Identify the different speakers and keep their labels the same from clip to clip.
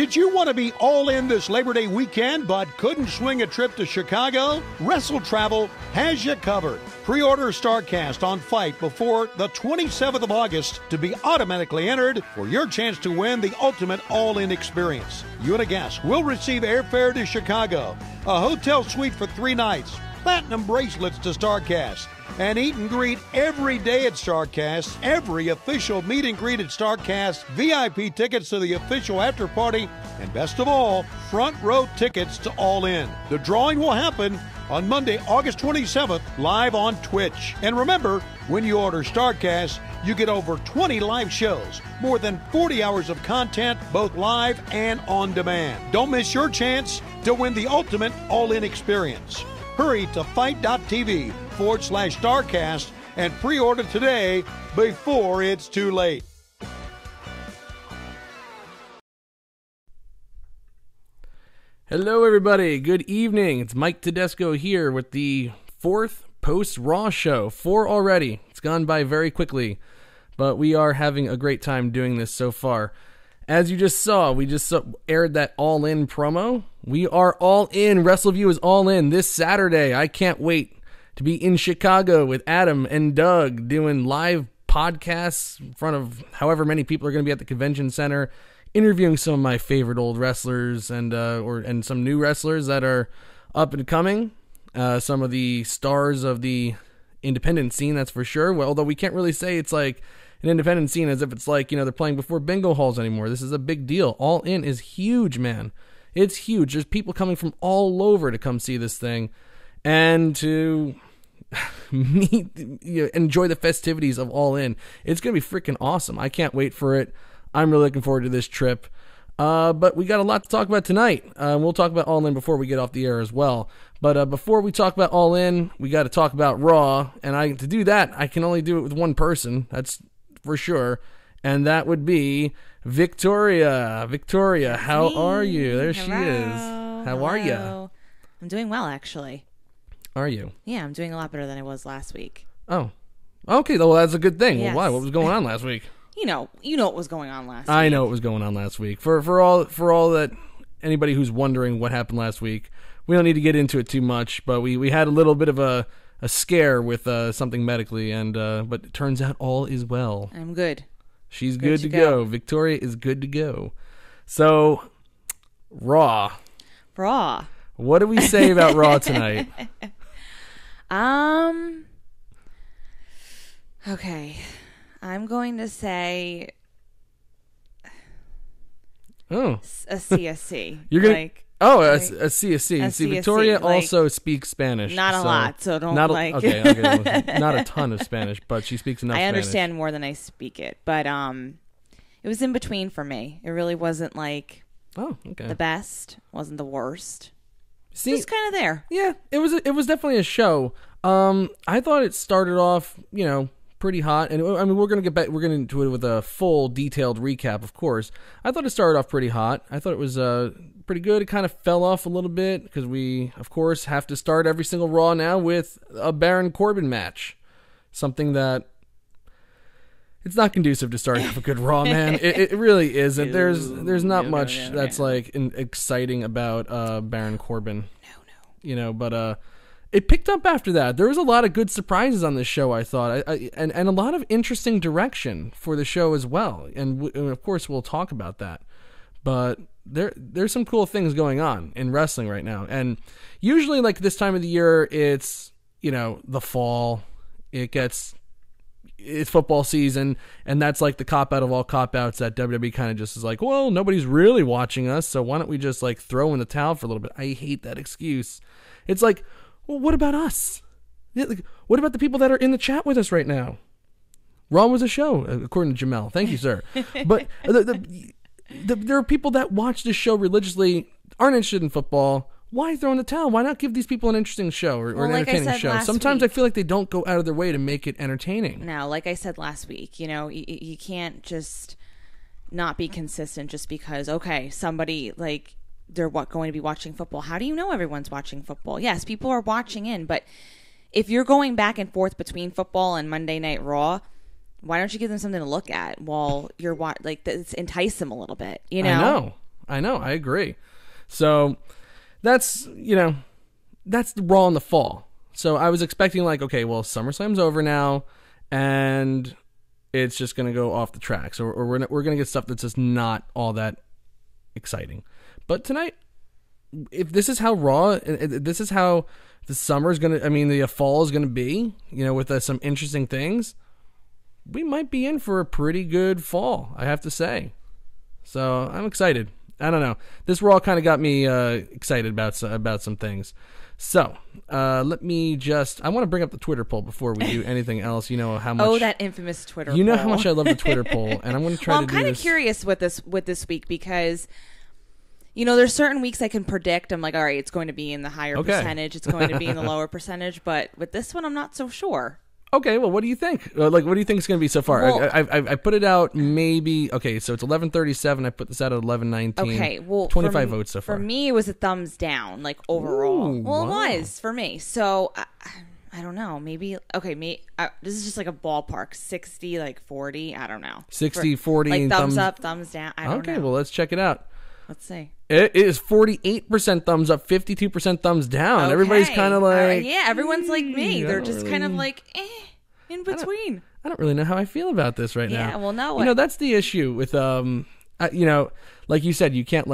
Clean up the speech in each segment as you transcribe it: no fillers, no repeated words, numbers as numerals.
Speaker 1: Did you want to be all in this Labor Day weekend but couldn't swing a trip to Chicago? Wrestle Travel has you covered. Pre-order StarCast on Fight before the 27th of August to be automatically entered for your chance to win the ultimate all-in experience. You and a guest will receive airfare to Chicago, a hotel suite for 3 nights, platinum bracelets to StarCast, and eat and greet every day at StarCast, every official meet and greet at StarCast, VIP tickets to the official after party, and best of all, front row tickets to All In. The drawing will happen on Monday, August 27th, live on Twitch. And remember, when you order StarCast, you get over 20 live shows, more than 40 hours of content, both live and on demand. Don't miss your chance to win the ultimate all-in experience. Hurry to fight.tv/StarCast and pre-order today before it's too late.
Speaker 2: Hello, everybody. Good evening. It's Mike Tedesco here with the 4th post-Raw show. 4 already. It's gone by very quickly, but we are having a great time doing this so far. As you just saw, we just aired that All In promo. We are all in. Wrestleview is all in this Saturday. I can't wait to be in Chicago with Adam and Doug doing live podcasts in front of however many people are going to be at the convention center, interviewing some of my favorite old wrestlers and some new wrestlers that are up and coming. Some of the stars of the independent scene, that's for sure. Well, although we can't really say it's like an independent scene as if it's like, they're playing before bingo halls anymore. This is a big deal. All In is huge, man. It's huge. There's people coming from all over to come see this thing and to enjoy the festivities of All In. It's going to be freaking awesome. I can't wait for it. I'm really looking forward to this trip. But we got a lot to talk about tonight. We'll talk about All In before we get off the air as well. But before we talk about All In, we got to talk about Raw. And to do that, I can only do it with one person. That's for sure. And that would be Victoria. Victoria, how are you? There she is. How are you?
Speaker 3: I'm doing well, actually.
Speaker 2: Are you?
Speaker 3: Yeah, I'm doing a lot better than I was last week.
Speaker 2: Oh. Okay, well, that's a good thing.
Speaker 3: Yes.
Speaker 2: Well, why? What was going on last week?
Speaker 3: You know what was going on last week.
Speaker 2: I know what was going on last week. For all that, anybody who's wondering what happened last week, we don't need to get into it too much, but we had a little bit of a scare with something medically, and but it turns out all is well.
Speaker 3: I'm good.
Speaker 2: She's good to go. Victoria is good to go. So, Raw.
Speaker 3: Raw.
Speaker 2: What do we say about Raw tonight?
Speaker 3: Okay. I'm going to say a CSC.
Speaker 2: You're going to... Oh, a CSC. See, Victoria also speaks Spanish.
Speaker 3: Not a lot, so don't
Speaker 2: Okay, not a ton of Spanish, but she speaks enough Spanish.
Speaker 3: I understand more than I speak it, but it was in between for me. It really wasn't the best, wasn't the worst. See, just kind of there.
Speaker 2: Yeah, it was definitely a show. I thought it started off, pretty hot, and I mean we're gonna into it with a full detailed recap, of course. I thought it started off pretty hot. I thought it was pretty good. It kind of fell off a little bit because we, of course, have to start every single Raw now with a Baron Corbin match, something that it's not conducive to starting off a good Raw, man. It really isn't. There's not much that's exciting about Baron Corbin. No. But it picked up after that. There was a lot of good surprises on this show, I thought, and a lot of interesting direction for the show as well. And of course, we'll talk about that. But there's some cool things going on in wrestling right now. And usually, like this time of the year, it's the fall. It's football season, and that's like the cop out of all cop outs that WWE kind of just is like, well, nobody's really watching us, so why don't we just throw in the towel for a little bit? I hate that excuse. It's like, well, what about us? What about the people that are in the chat with us right now? Raw was a show, according to Jamel. Thank you, sir. But there are people that watch this show religiously, aren't interested in football. Why throw in the towel? Why not give these people an interesting show or an entertaining show? Sometimes I feel like they don't go out of their way to make it entertaining.
Speaker 3: Now, like I said last week, you can't just not be consistent just because, okay, somebody they're going to be watching football. How do you know everyone's watching football? Yes, people are watching in, but if you're going back and forth between football and Monday Night Raw, why don't you give them something to look at while you're entice them a little bit,
Speaker 2: I know. I know. I agree. So that's that's the Raw in the fall. So I was expecting like, okay, well, SummerSlam's over now, and it's just going to go off the tracks, or we're going to get stuff that's just not all that exciting. But tonight, if this is how Raw, this is how the summer's going to, the fall is going to be, with some interesting things, we might be in for a pretty good fall, I have to say. So I'm excited. I don't know. This Raw kind of got me excited about some things. So let me I want to bring up the Twitter poll before we do anything else. You know how much.
Speaker 3: Oh, that infamous Twitter poll.
Speaker 2: You know how much I love the Twitter poll, and I'm going to try to do this.
Speaker 3: I'm kind of curious with this week because, there's certain weeks I can predict. I'm like, all right, it's going to be in the higher percentage. It's going to be in the lower percentage. But with this one, I'm not so sure. Okay,
Speaker 2: well, what do you think? What do you think it's going to be so far?
Speaker 3: Well,
Speaker 2: I put it out maybe. Okay, so it's 11:37. I put this out at 11:19.
Speaker 3: Okay, well,
Speaker 2: 25 votes so far.
Speaker 3: For me, it was a thumbs down, like overall.
Speaker 2: Ooh,
Speaker 3: well,
Speaker 2: wow.
Speaker 3: It was for me. So I don't know. Maybe this is just like a ballpark. 60, like 40. I don't know.
Speaker 2: 60, 40,
Speaker 3: like thumbs up, thumbs down. I don't know.
Speaker 2: Okay, well, let's check it out.
Speaker 3: Let's see.
Speaker 2: It is 48% thumbs up, 52% thumbs down. Okay. Everybody's kind of like...
Speaker 3: yeah, everyone's like me. They're just kind of like, in between.
Speaker 2: I don't really know how I feel about this right now.
Speaker 3: Yeah, well, no.
Speaker 2: That's the issue with, like you said, you can't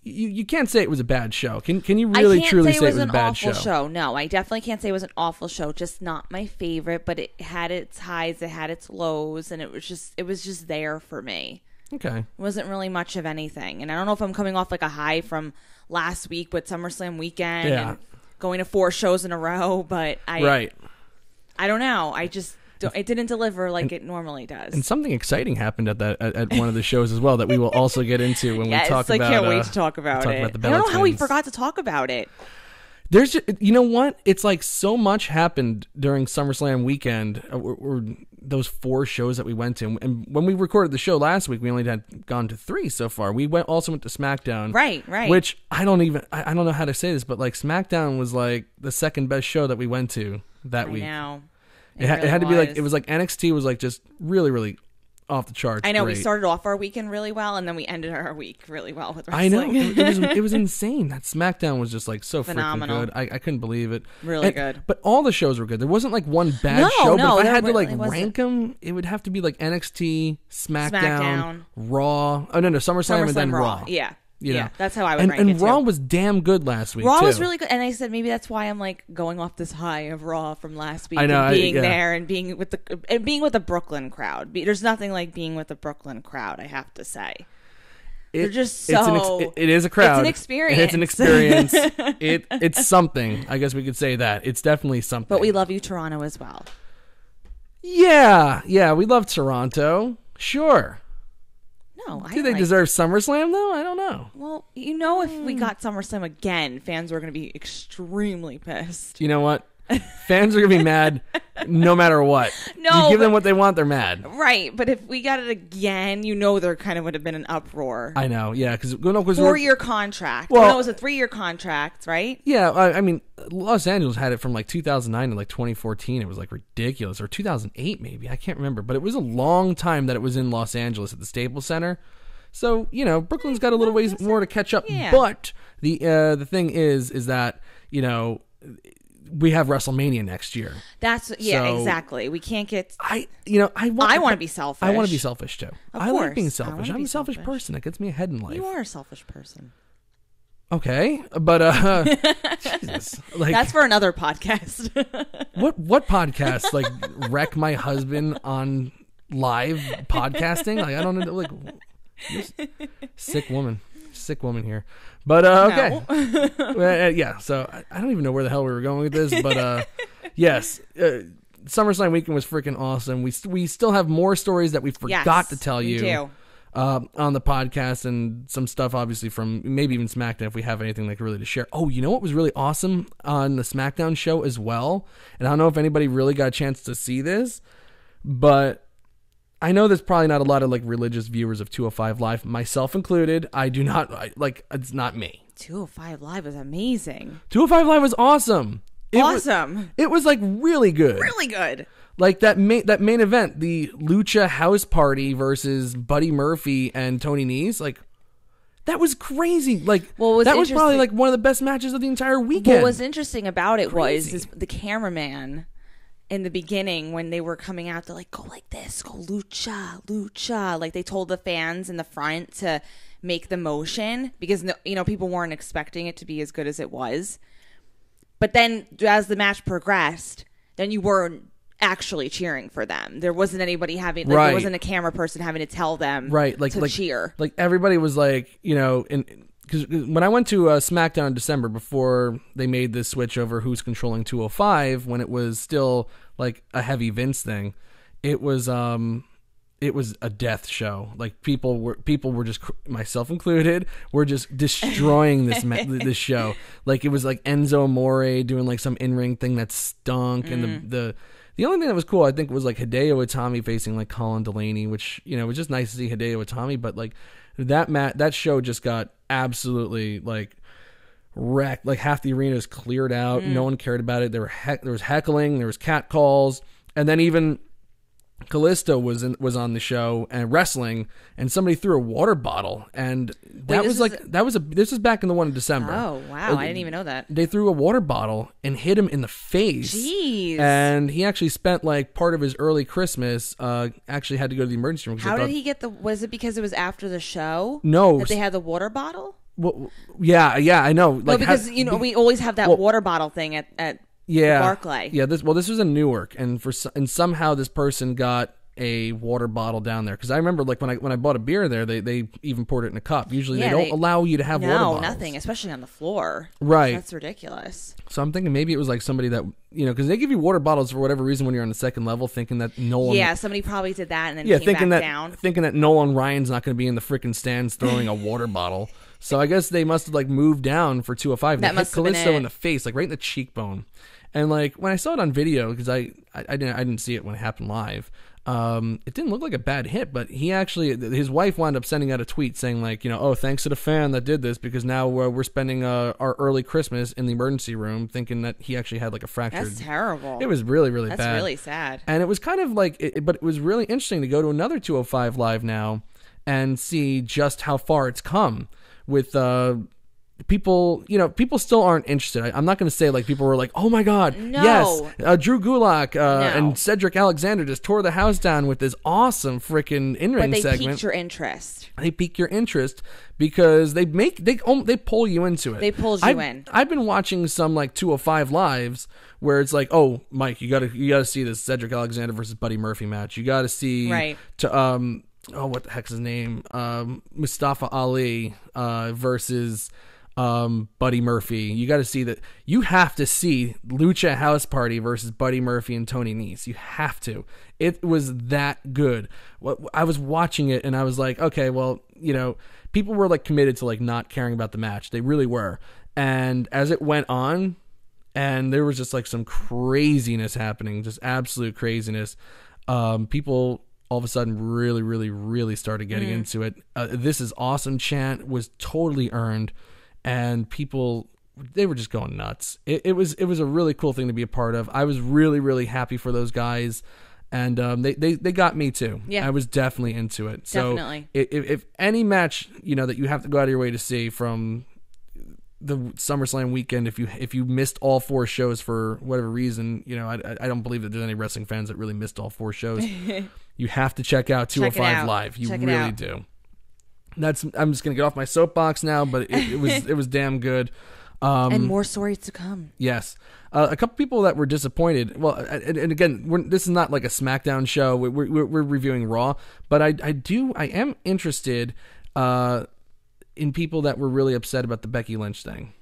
Speaker 2: you can't say it was a bad show. Can you really truly say it was a bad show?
Speaker 3: I can't say it was an awful show. No, I definitely can't say it was an awful show. Just not my favorite, but it had its highs, it had its lows, and it was just there for me.
Speaker 2: Okay.
Speaker 3: It wasn't really much of anything. And I don't know if I'm coming off like a high from last week with SummerSlam weekend and going to 4 shows in a row, but I don't know. It didn't deliver like it normally does.
Speaker 2: And something exciting happened at one of the shows as well that we will also get into when we talk about it.
Speaker 3: I can't wait to talk about it.
Speaker 2: About the
Speaker 3: I don't know how we forgot to talk about it.
Speaker 2: There's just, you know what? It's like so much happened during SummerSlam weekend, or those 4 shows that we went to. And when we recorded the show last week, we only had gone to 3 so far. We also went to SmackDown.
Speaker 3: Right.
Speaker 2: Which I don't know how to say this, but like SmackDown was like the second best show that we went to that week.
Speaker 3: I know.
Speaker 2: It had to be like, it was like NXT was like just really, really off the charts.
Speaker 3: I know.
Speaker 2: Great.
Speaker 3: We started off our weekend really well, and then we ended our week really well with wrestling.
Speaker 2: I know. It was insane. That SmackDown was just like so phenomenal. Freaking good. I couldn't believe it.
Speaker 3: Really good.
Speaker 2: But all the shows were good. There wasn't like one bad show.
Speaker 3: No,
Speaker 2: but if I had to like rank them, it would have to be like NXT, SmackDown. Raw. Oh no, SummerSlam and then Raw.
Speaker 3: Yeah.
Speaker 2: Yeah,
Speaker 3: that's how I would rank it.
Speaker 2: And Raw was damn good last week.
Speaker 3: Raw was really good, and I said maybe that's why I'm like going off this high of Raw from last week.
Speaker 2: I know,
Speaker 3: and being there and being with the Brooklyn crowd. There's nothing like being with the Brooklyn crowd. I have to say, they're just so.
Speaker 2: It is a crowd.
Speaker 3: It's an experience.
Speaker 2: It's an experience. It's something. I guess we could say that. It's definitely something.
Speaker 3: But we love you, Toronto, as well.
Speaker 2: Yeah, we love Toronto. Sure.
Speaker 3: No,
Speaker 2: do they deserve SummerSlam though? I don't know.
Speaker 3: Well, if we got SummerSlam again, fans were going to be extremely pissed.
Speaker 2: You know what? Fans are going to be mad no matter what.
Speaker 3: No,
Speaker 2: you give them what they want, they're mad.
Speaker 3: Right, but if we got it again, there kind of would have been an uproar.
Speaker 2: I know, yeah, because
Speaker 3: 4-year contract. Well, it was a 3-year contract, right?
Speaker 2: Yeah, I mean, Los Angeles had it from like 2009 to like 2014. It was like ridiculous, or 2008 maybe. I can't remember, but it was a long time that it was in Los Angeles at the Staples Center. So Brooklyn's got a little ways more to catch up.
Speaker 3: Yeah.
Speaker 2: But the thing is that we have WrestleMania next year.
Speaker 3: So, exactly. We can't get.
Speaker 2: I want
Speaker 3: to be selfish.
Speaker 2: I want to be selfish too.
Speaker 3: I
Speaker 2: like being selfish. I'm a selfish person. It gets me ahead in life.
Speaker 3: You are a selfish person.
Speaker 2: Okay, but Jesus, like
Speaker 3: that's for another podcast.
Speaker 2: What podcast? Like wreck my husband on live podcasting? Like I don't know. Like sick woman here. But okay, yeah. So I don't even know where the hell we were going with this, but yes, SummerSlam weekend was freaking awesome. We still have more stories that we forgot to tell you on the podcast, and some stuff obviously from maybe even SmackDown if we have anything like really to share. Oh, you know what was really awesome on the SmackDown show as well, and I don't know if anybody really got a chance to see this, but I know there's probably not a lot of like religious viewers of 205 Live, myself included. It's not me.
Speaker 3: 205 Live was amazing.
Speaker 2: 205 Live was awesome. It was like really good.
Speaker 3: Really good.
Speaker 2: Like that main event, the Lucha House Party versus Buddy Murphy and Tony Nese, like That was crazy. Like,
Speaker 3: Well,
Speaker 2: that was probably like one of the best matches of the entire weekend.
Speaker 3: What was interesting about it was the cameraman in the beginning when they were coming out, they're like, go like this, go lucha, lucha. Like they told the fans in the front to make the motion because, you know, people weren't expecting it to be as good as it was. But then as the match progressed, then you weren't actually cheering for them. There wasn't anybody having, like, there wasn't a camera person having to tell them to cheer.
Speaker 2: Like everybody was like, you know, because when I went to SmackDown in December before they made this switch over who's controlling 205, when it was still like a heavy Vince thing, it was a death show. Like people were just, myself included, were just destroying this show. Like it was like Enzo Amore doing like some in-ring thing that stunk, and the only thing that was cool, I think, was like Hideo Itami facing like Colin Delaney, which, you know, was just nice to see Hideo Itami. But like that show just got absolutely like wrecked. Like half the arena was cleared out. No one cared about it. There was heckling. There was cat-calls, and then even Kalisto was on the show and wrestling, and somebody threw a water bottle, and this was back in the one in December.
Speaker 3: Oh wow, I didn't even know that.
Speaker 2: They threw a water bottle and hit him in the face.
Speaker 3: Jeez.
Speaker 2: And he actually spent like part of his early Christmas actually had to go to the emergency room.
Speaker 3: How did he get was it because it was after the show?
Speaker 2: No,
Speaker 3: that they had the water bottle.
Speaker 2: Well, yeah, I know. Like,
Speaker 3: well, because we always have that water bottle thing at Barclay.
Speaker 2: Yeah, this was in Newark, and somehow this person got a water bottle down there, because I remember like when I bought a beer there, they even poured it in a cup. Usually they don't allow you to have water bottles.
Speaker 3: No, nothing, especially on the floor.
Speaker 2: Right,
Speaker 3: that's ridiculous.
Speaker 2: So I'm thinking maybe it was like somebody that, you know, because they give you water bottles for whatever reason when you're on the second level, thinking that Nolan.
Speaker 3: Yeah, somebody probably did that and then came back down.
Speaker 2: Thinking that Nolan Ryan's not going to be in the freaking stands throwing a water bottle. So I guess they must have like moved down for 205. That must have hit Kalisto in the face, like right in the cheekbone. And like when I saw it on video, because I didn't see it when it happened live. It didn't look like a bad hit, but his wife wound up sending out a tweet saying like, you know, oh, thanks to the fan that did this, because now we're spending our early Christmas in the emergency room, thinking that he actually had like a fractured.
Speaker 3: That's terrible.
Speaker 2: It was really, really bad.
Speaker 3: That's really sad.
Speaker 2: And it was kind of like, but it was really interesting to go to another 205 live now and see just how far it's come with people. You know, people still aren't interested. I'm not going to say like people were like, oh my god, yes, Drew Gulak and Cedric Alexander just tore the house down with this awesome freaking in-ring segment.
Speaker 3: They piqued your interest.
Speaker 2: They pique your interest because they pull you into it.
Speaker 3: They pulled you in.
Speaker 2: I've been watching some like 205 lives where it's like, oh, Mike, you gotta see this Cedric Alexander versus Buddy Murphy match. You gotta see what the heck's his name? Mustafa Ali versus Buddy Murphy. You got to see that. You have to see Lucha House Party versus Buddy Murphy and Tony Nese. You have to. It was that good. I was watching it and I was like, okay, well, you know, people were like committed to like not caring about the match. They really were. And as it went on, and there was just like some craziness happening, just absolute craziness. People all of a sudden really, really, really started getting into it. This is awesome chant was totally earned, and people, they were just going nuts. It was a really cool thing to be a part of. I was really, really happy for those guys, and they got me too. Yeah, I was definitely into it.
Speaker 3: Definitely.
Speaker 2: So if any match, you know, that you have to go out of your way to see from the SummerSlam weekend, if you missed all four shows for whatever reason, you know, I don't believe that there's any wrestling fans that really missed all four shows. You have to check out 205 Live. You really do. I'm just gonna get off my soapbox now, but it was damn good.
Speaker 3: And more stories to come.
Speaker 2: Yes. A couple people that were disappointed. Well, and again, this is not like a SmackDown show. We're reviewing Raw, but I am interested in people that were really upset about the Becky Lynch thing.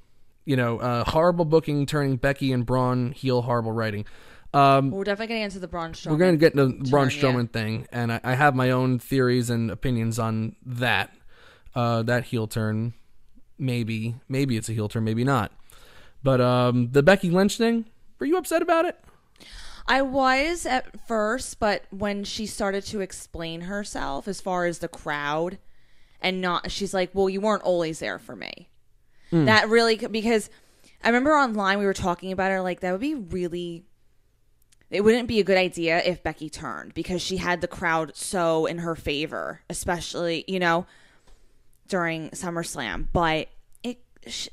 Speaker 2: You know, horrible booking, turning Becky and Braun heel, horrible writing.
Speaker 3: We're definitely getting into the Braun Strowman.
Speaker 2: We're going to get into the Braun Strowman thing, and I have my own theories and opinions on that. That heel turn, maybe it's a heel turn, maybe not. But the Becky Lynch thing, were you upset about it?
Speaker 3: I was at first, but when she started to explain herself as far as the crowd, and she's like, well, you weren't always there for me. That really, because I remember online we were talking about it, like that would be really, it wouldn't be a good idea if Becky turned, because she had the crowd so in her favor, especially, you know, during SummerSlam, but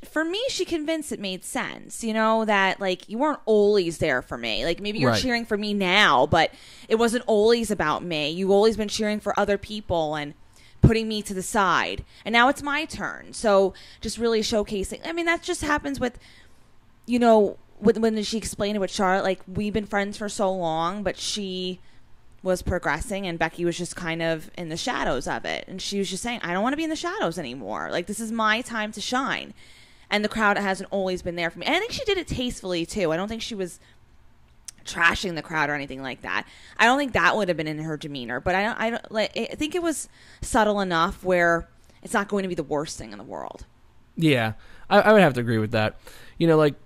Speaker 3: for me, she convinced it made sense, that like you weren't always there for me. Like maybe you're cheering for me now, but it wasn't always about me. You've always been cheering for other people and putting me to the side. And now it's my turn. So just really showcasing. I mean, that just happens with, when she explained it with Charlotte, like we've been friends for so long, but she was progressing and Becky was just kind of in the shadows of it. And she was just saying, I don't want to be in the shadows anymore. Like, this is my time to shine. And the crowd hasn't always been there for me. And I think she did it tastefully, too. I don't think she was trashing the crowd or anything like that. I don't think that would have been in her demeanor. But I think it was subtle enough where it's not going to be the worst thing in the world.
Speaker 2: Yeah, I would have to agree with that.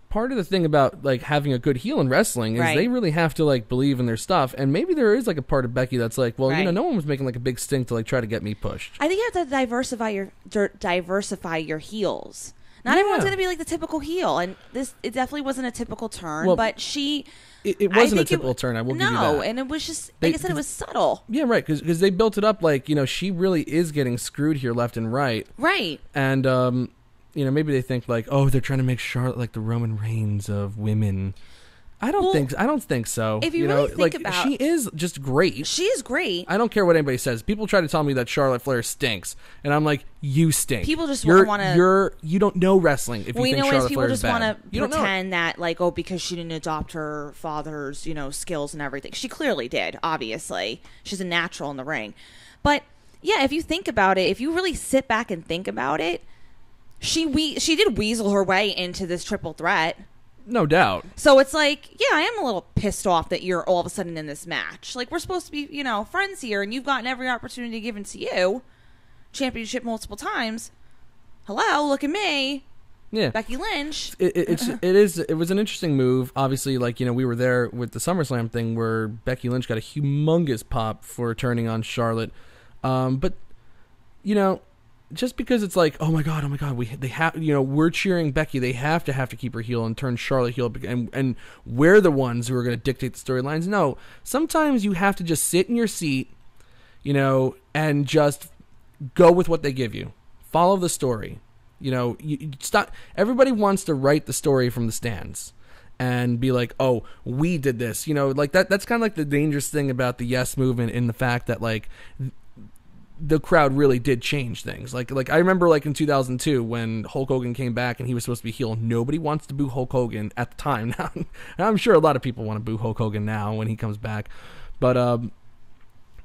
Speaker 2: Part of the thing about like having a good heel in wrestling is they really have to like believe in their stuff, and maybe there is like a part of Becky that's like, well, no one was making like a big stink to like try to get me pushed.
Speaker 3: I think you have to diversify your heels. Not everyone's going to be like the typical heel, and it definitely wasn't a typical turn, but she.
Speaker 2: It wasn't a typical turn. I will give you that. No,
Speaker 3: and it was just like I said, it was subtle.
Speaker 2: Yeah, right. Because they built it up like she really is getting screwed here left and right.
Speaker 3: Right.
Speaker 2: And maybe they think like, oh, they're trying to make Charlotte like the Roman Reigns of women. I don't think so.
Speaker 3: If you really think about,
Speaker 2: she is just great.
Speaker 3: She is great.
Speaker 2: I don't care what anybody says. People try to tell me that Charlotte Flair stinks, and I'm like, you stink.
Speaker 3: People just want to.
Speaker 2: You don't know wrestling. If you think Charlotte Flair is bad,
Speaker 3: people just want to pretend that like, oh, because she didn't adopt her father's skills and everything. She clearly did. Obviously, she's a natural in the ring. But yeah, if you think about it, if you really sit back and think about it. She did weasel her way into this triple threat.
Speaker 2: No doubt.
Speaker 3: So it's like, yeah, I am a little pissed off that you're all of a sudden in this match. Like, we're supposed to be, friends here, and you've gotten every opportunity given to you. Championship multiple times. Hello, look at me.
Speaker 2: Yeah.
Speaker 3: Becky Lynch.
Speaker 2: It was an interesting move. Obviously, like, we were there with the SummerSlam thing where Becky Lynch got a humongous pop for turning on Charlotte. But, just because it's like, oh my god, we're cheering Becky, they have to keep her heel and turn Charlotte heel, and we're the ones who are going to dictate the storylines. No, sometimes you have to just sit in your seat, and just go with what they give you. Follow the story. You stop. Everybody wants to write the story from the stands and be like, oh, we did this. Like that's kind of like the dangerous thing about the Yes movement, in the fact that like the crowd really did change things. Like I remember like in 2002 when Hulk Hogan came back and he was supposed to be heel. Nobody wants to boo Hulk Hogan at the time. Now I'm sure a lot of people want to boo Hulk Hogan now when he comes back. But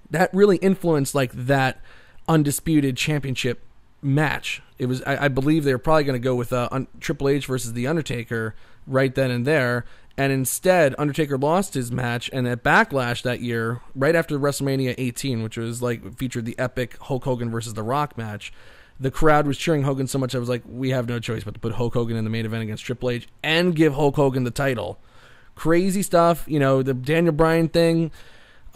Speaker 2: that really influenced like that undisputed championship match. It was I believe they were probably going to go with Triple H versus The Undertaker right then and there. And instead, Undertaker lost his match, and at Backlash that year, right after WrestleMania 18, which was like featured the epic Hulk Hogan versus The Rock match, the crowd was cheering Hogan so much I was like, we have no choice but to put Hulk Hogan in the main event against Triple H and give Hulk Hogan the title. Crazy stuff, the Daniel Bryan thing.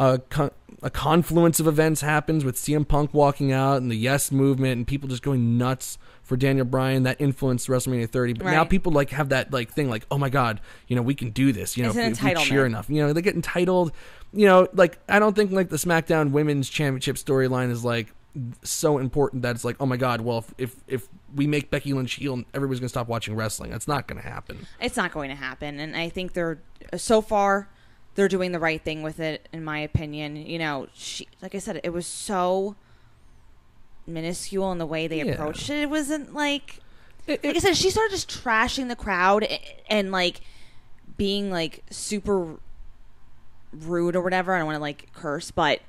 Speaker 2: A confluence of events happens with CM Punk walking out and the Yes movement and people just going nuts for Daniel Bryan. That influenced WrestleMania 30. But now people like have that like thing like, oh my god, we can do this. If we cheer enough. They get entitled. Like I don't think like the SmackDown Women's Championship storyline is like so important that it's like, oh my god, well if we make Becky Lynch heel, everybody's gonna stop watching wrestling. That's not gonna happen.
Speaker 3: It's not going to happen, and I think they're doing the right thing with it, in my opinion. She, like I said, it was so minuscule in the way they approached it. It wasn't like I said, she started just trashing the crowd and like being like super rude or whatever. I don't want to like curse, but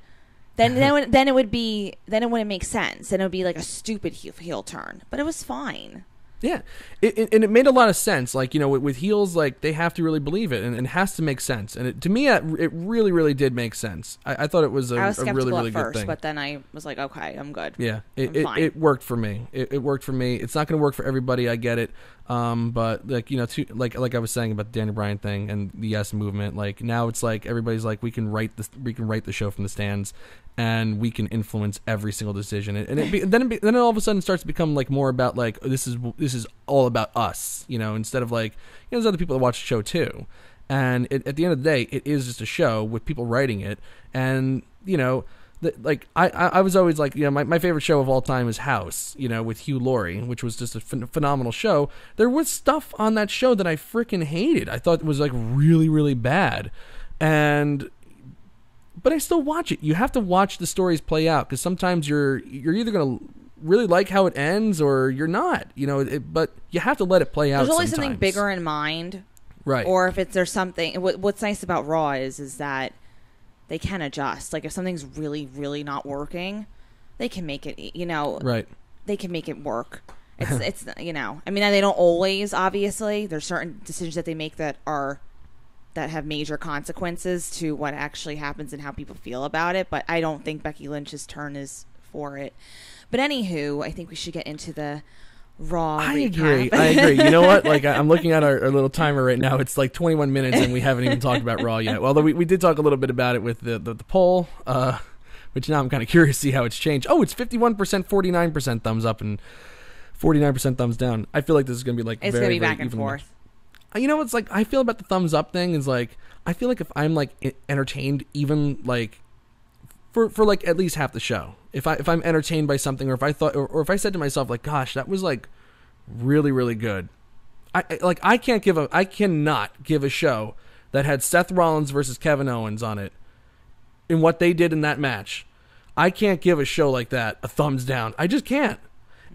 Speaker 3: then it wouldn't make sense. Then it would be like a stupid heel turn. But it was fine.
Speaker 2: Yeah, and it made a lot of sense. Like, with heels, like, they have to really believe it, and it has to make sense. And to me, it really, really did make sense. I thought it was a really, really good thing.
Speaker 3: But then I was like, okay, I'm good.
Speaker 2: Yeah, it worked for me. It worked for me. It's not going to work for everybody. I get it. But like, like I was saying about the Daniel Bryan thing and the Yes movement, like now it's like everybody's like, we can write the show from the stands, and we can influence every single decision. And then it all of a sudden starts to become like more about like, this is all about us, instead of like, there's other people that watch the show too. And at the end of the day, it is just a show with people writing it. And, like I was always like, my favorite show of all time is House, with Hugh Laurie, which was just a phenomenal show. There was stuff on that show that I freaking hated. I thought it was like really, really bad. But I still watch it. You have to watch the stories play out, because sometimes you're either going to really like how it ends or you're not, but you have to let it play out.
Speaker 3: There's always
Speaker 2: sometimes.
Speaker 3: something bigger in mind.
Speaker 2: Right.
Speaker 3: Or if there's something, what's nice about Raw is that they can adjust. Like if something's really, really not working, they can make it,
Speaker 2: right.
Speaker 3: They can make it work. It's I mean, they don't always, obviously. There's certain decisions that they make that have major consequences to what actually happens and how people feel about it. But I don't think Becky Lynch's turn is for it. But anywho, I think we should get into the Raw recap.
Speaker 2: I agree. You know what? Like, I'm looking at our little timer right now. It's like 21 minutes and we haven't even talked about Raw yet. Although we did talk a little bit about it with the poll, which now I'm kind of curious to see how it's changed. Oh, it's 51%, 49% thumbs up and 49% thumbs down. I feel like this is going to be like
Speaker 3: it's going to be back and forth.
Speaker 2: You know what's like I feel about the thumbs up thing is like I feel like if I'm like entertained even like for like at least half the show, if I'm entertained by something, or if I thought or if I said to myself like, gosh, that was like really, really good, I cannot give a show that had Seth Rollins versus Kevin Owens on it in what they did in that match. I can't give a show like that a thumbs down. I just can't.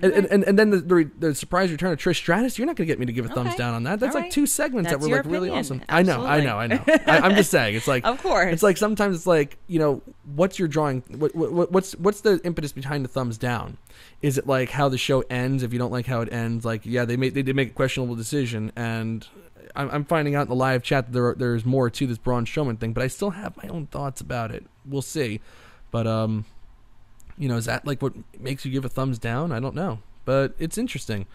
Speaker 2: Okay. And then the surprise return of Trish Stratus, you're not going to get me to give a thumbs down on that. That's like two segments that were like really awesome.
Speaker 3: Absolutely.
Speaker 2: I know. I'm just saying. It's like,
Speaker 3: of course.
Speaker 2: It's like sometimes it's like, what's your drawing? What's the impetus behind the thumbs down? Is it like how the show ends? If you don't like how it ends, like they did make a questionable decision, and I'm finding out in the live chat that there's more to this Braun Strowman thing, but I still have my own thoughts about it. We'll see, but is that like what makes you give a thumbs down? I don't know, but it's interesting.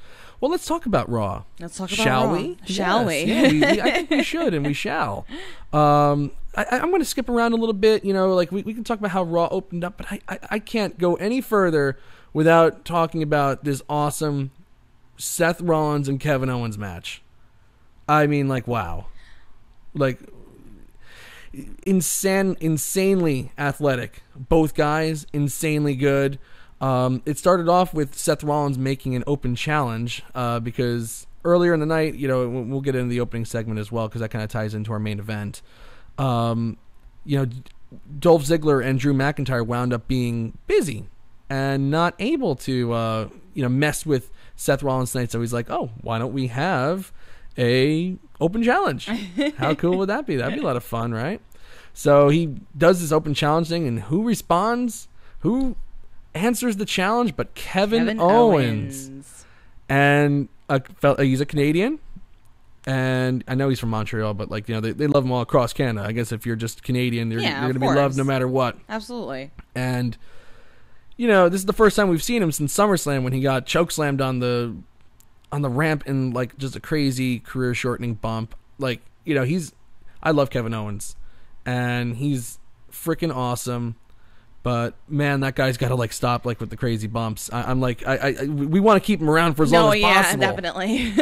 Speaker 2: Well, let's talk about Raw.
Speaker 3: Let's talk about
Speaker 2: Shall
Speaker 3: Raw.
Speaker 2: we?
Speaker 3: Shall we?
Speaker 2: Yeah, I think we should, and we shall. I'm going to skip around a little bit. Like we can talk about how Raw opened up, but I can't go any further without talking about this awesome Seth Rollins and Kevin Owens match. I mean, like, wow. Like, insanely athletic. Both guys, insanely good. It started off with Seth Rollins making an open challenge because earlier in the night, we'll get into the opening segment as well because that kind of ties into our main event. Dolph Ziggler and Drew McIntyre wound up being busy and not able to mess with Seth Rollins tonight. So he's like, oh, why don't we have a open challenge? How cool would that be? That'd be a lot of fun, right? So he does this open challenge thing, and who responds? Who answers the challenge but Kevin Owens. And he's a Canadian, and I know he's from Montreal, but they love him all across Canada. I guess if you're just Canadian, you're going to be loved no matter what.
Speaker 3: Absolutely.
Speaker 2: And this is the first time we've seen him since SummerSlam when he got chokeslammed on the ramp in like just a crazy career shortening bump. I love Kevin Owens, and he's freaking awesome. But man, that guy's got to stop with the crazy bumps. We want to keep him around for as long as possible.
Speaker 3: Yeah, definitely.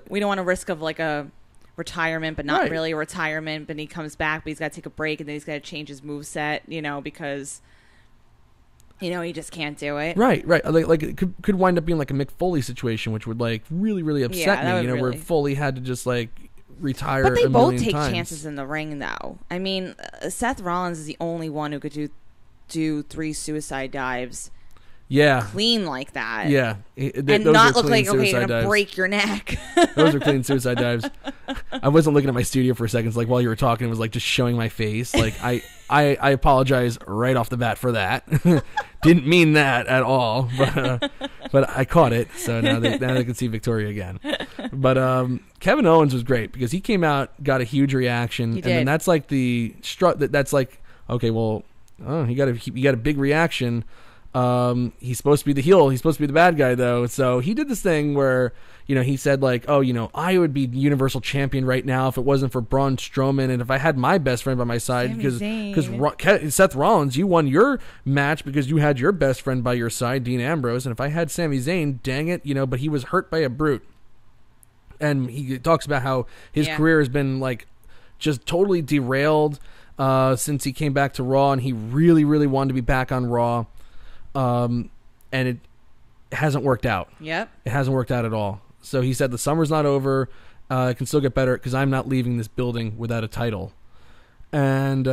Speaker 2: We
Speaker 3: don't want to risk of a retirement, but not really a retirement. But he comes back, but he's got to take a break, and then he's got to change his moveset. Because he just can't do it.
Speaker 2: Right. It could wind up being like a Mick Foley situation, which would really, really upset me. Where Foley had to just retire.
Speaker 3: But they both take
Speaker 2: times.
Speaker 3: chances in the ring, though. I mean, Seth Rollins is the only one who could do 3 suicide dives.
Speaker 2: Yeah,
Speaker 3: clean like that.
Speaker 2: Yeah,
Speaker 3: and not look like you're gonna break your neck.
Speaker 2: Those are clean suicide dives. I wasn't looking at my studio for a second. So, while you were talking, it was just showing my face. I apologize right off the bat for that. Didn't mean that at all, but I caught it. So now they can see Victoria again. But Kevin Owens was great because he came out, got a huge reaction, and then that's the strut. That's okay. Well, he got a big reaction. He's supposed to be the heel. He's supposed to be the bad guy, though. So he did this thing where, he said I would be Universal Champion right now if it wasn't for Braun Strowman and if I had my best friend by my side, because Seth Rollins, you won your match because you had your best friend by your side, Dean Ambrose, and if I had Sami Zayn, dang it, but he was hurt by a brute. And he talks about how his career has been just totally derailed. since he came back to Raw, and he really, really wanted to be back on Raw. And it hasn't worked out.
Speaker 3: Yep.
Speaker 2: It hasn't worked out at all. So he said the summer's not over. It can still get better because I'm not leaving this building without a title. And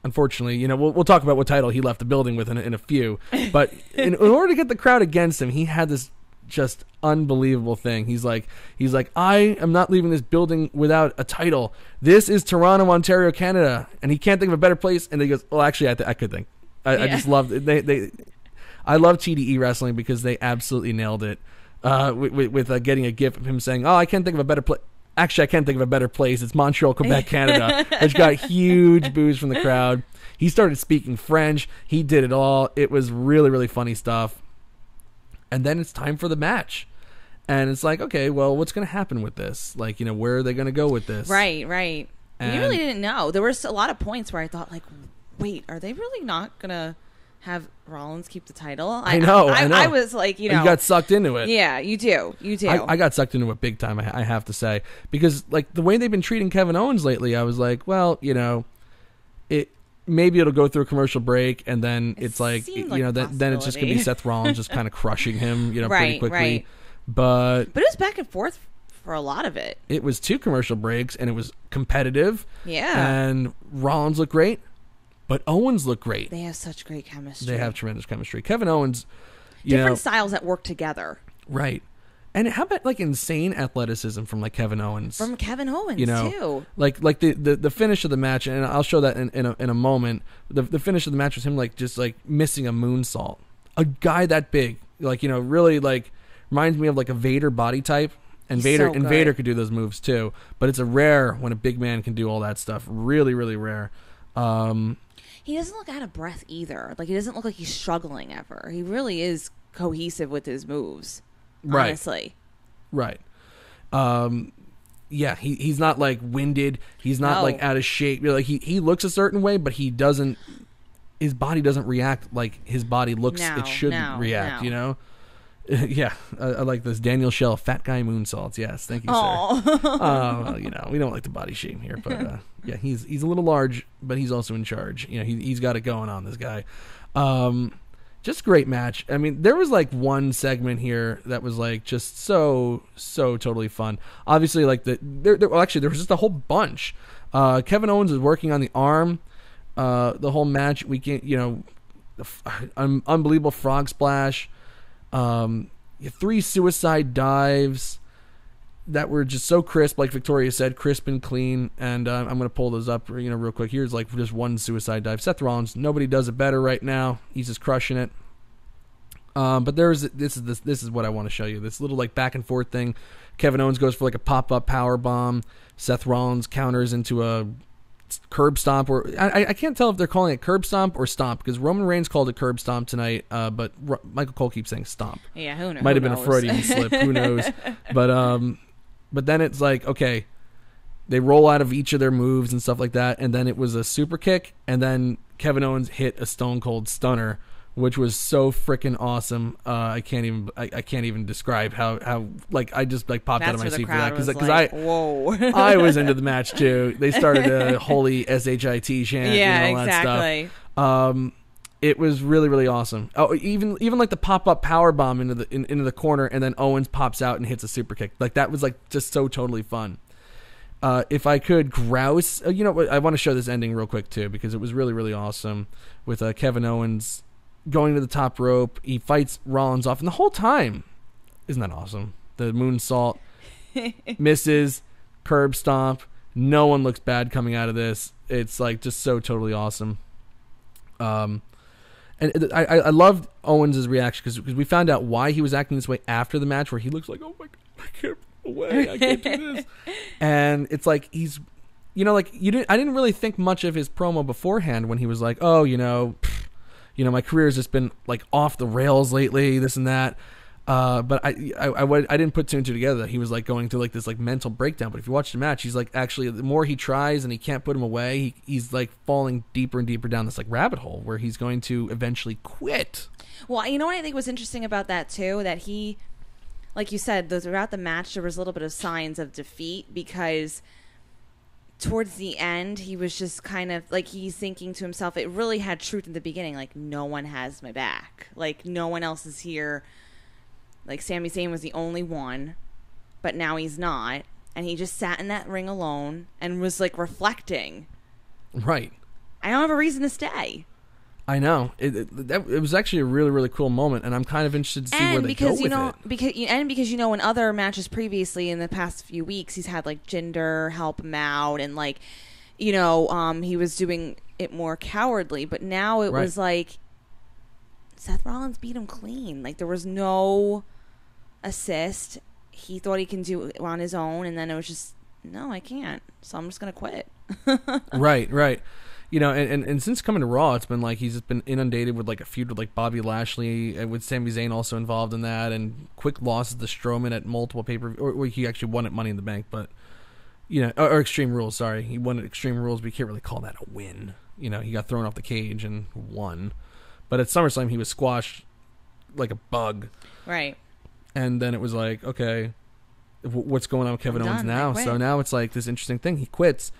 Speaker 2: unfortunately, we'll talk about what title he left the building with in a few. But in order to get the crowd against him, he had this just unbelievable thing. He's like, I am not leaving this building without a title. This is Toronto, Ontario, Canada, and he can't think of a better place. And he goes, well, actually, I could think. I just love it. I love TDE wrestling because they absolutely nailed it with getting a gif of him saying, "Oh, I can't think of a better place." Actually, I can't think of a better place. It's Montreal, Quebec, Canada, which got huge boos from the crowd. He started speaking French. He did it all. It was really, really funny stuff. And then it's time for the match. And it's like, okay, well, what's going to happen with this? Like, where are they going to go with this?
Speaker 3: Right. And you really didn't know. There was a lot of points where I thought, like, wait, are they really not going to have Rollins keep the title?
Speaker 2: I know.
Speaker 3: I was like,
Speaker 2: you got sucked into it.
Speaker 3: Yeah, you do.
Speaker 2: I got sucked into it big time, I have to say. Because, like, the way they've been treating Kevin Owens lately, I was like, well, maybe it'll go through a commercial break, and then it's like, then it's just going to be Seth Rollins just kind of crushing him, pretty quickly.
Speaker 3: Right.
Speaker 2: But
Speaker 3: it was back and forth for a lot of it.
Speaker 2: It was 2 commercial breaks, and it was competitive.
Speaker 3: Yeah.
Speaker 2: And Rollins looked great, but Owens looked great.
Speaker 3: They have such great chemistry.
Speaker 2: They have tremendous chemistry. Kevin Owens,
Speaker 3: different styles that work together.
Speaker 2: Right. And how about like insane athleticism from like Kevin Owens?
Speaker 3: From Kevin Owens too.
Speaker 2: Like the finish of the match, and I'll show that in a moment. The finish of the match was him like just like missing a moonsault. A guy that big, like really like reminds me of like a Vader body type. And Vader could do those moves too. But it's a rare when a big man can do all that stuff. Really, really rare.
Speaker 3: He doesn't look out of breath either. Like he doesn't look like he's struggling ever. He really is cohesive with his moves.
Speaker 2: Right.
Speaker 3: Honestly.
Speaker 2: Right. Yeah, he's not like winded. He's not like out of shape. Like he looks a certain way, but he doesn't. His body doesn't react like his body looks. It should react. Yeah, I like this Daniel Shell fat guy moonsaults. Yes, thank you, sir. We don't like the body shame here, but yeah, he's a little large, but he's also in charge. He's got it going on. This guy. Just great match. I mean, there was like one segment here that was like just so totally fun. Obviously, like there was just a whole bunch. Kevin Owens is working on the arm. The whole match, we can't, unbelievable frog splash. 3 suicide dives that were just so crisp, like Victoria said, crisp and clean. And I'm going to pull those up, real quick. Here's like just one suicide dive. Seth Rollins, nobody does it better right now. He's just crushing it. But this is what I want to show you. This little like back and forth thing. Kevin Owens goes for like a pop-up power bomb. Seth Rollins counters into a curb stomp, or I can't tell if they're calling it curb stomp or stomp, because Roman Reigns called it curb stomp tonight, but Michael Cole keeps saying stomp.
Speaker 3: Yeah, who knows?
Speaker 2: Might have been a Freudian slip. Who knows? But then it's like, okay, they roll out of each of their moves and stuff like that, and then it was a super kick, and then Kevin Owens hit a Stone Cold Stunner, which was so freaking awesome. I can't even describe how like I just like popped out of my seat for that, because
Speaker 3: whoa.
Speaker 2: I was into the match too. They started a holy SHIT chant, and all that stuff. It was really, really awesome. Oh, even like the pop up power bomb into the corner, and then Owens pops out and hits a super kick. Like that was like just so totally fun. If I could grouse, I want to show this ending real quick too, because it was really, really awesome with Kevin Owens going to the top rope. He fights Rollins off, and the whole time, isn't that awesome? The moonsault misses, curb stomp. No one looks bad coming out of this. It's like just so totally awesome. And I loved Owens' reaction, because we found out why he was acting this way after the match, where he looks like, oh my God, I can't move away, I can't do this. And it's like he's, I didn't really think much of his promo beforehand when he was like, oh, my career has just been like off the rails lately, this and that. But I didn't put 2 and 2 together that he was like going through like this like mental breakdown. But if you watch the match, he's like, actually, the more he tries and he can't put him away, he's like falling deeper and deeper down this like rabbit hole where he's going to eventually quit.
Speaker 3: Well, you know what I think was interesting about that too, that he, like you said, throughout the match there was a little bit of signs of defeat, because towards the end, he was just kind of like, he's thinking to himself, it really had truth in the beginning, like, no one has my back, like, no one else is here, like, Sami Zayn was the only one, but now he's not, and he just sat in that ring alone and was like reflecting,
Speaker 2: right,
Speaker 3: I don't have a reason to stay.
Speaker 2: I know. It was actually a really, really cool moment, and I'm kind of interested to see where they go with it.
Speaker 3: Because in other matches previously in the past few weeks, he's had like Jinder help him out, and like, he was doing it more cowardly. But now it was like Seth Rollins beat him clean. Like there was no assist. He thought he can do it on his own, and then it was just, no, I can't. So I'm just gonna quit.
Speaker 2: Right. And since coming to Raw, it's been like he's been inundated with like a feud with like Bobby Lashley, and with Sami Zayn also involved in that, and quick losses to Strowman at multiple or he actually won at Money in the Bank, but or Extreme Rules. Sorry, he won at Extreme Rules, but you can't really call that a win. He got thrown off the cage and won, but at SummerSlam he was squashed like a bug.
Speaker 3: Right.
Speaker 2: And then it was like, okay, what's going on with Kevin Owens now? So now it's like this interesting thing. He quits.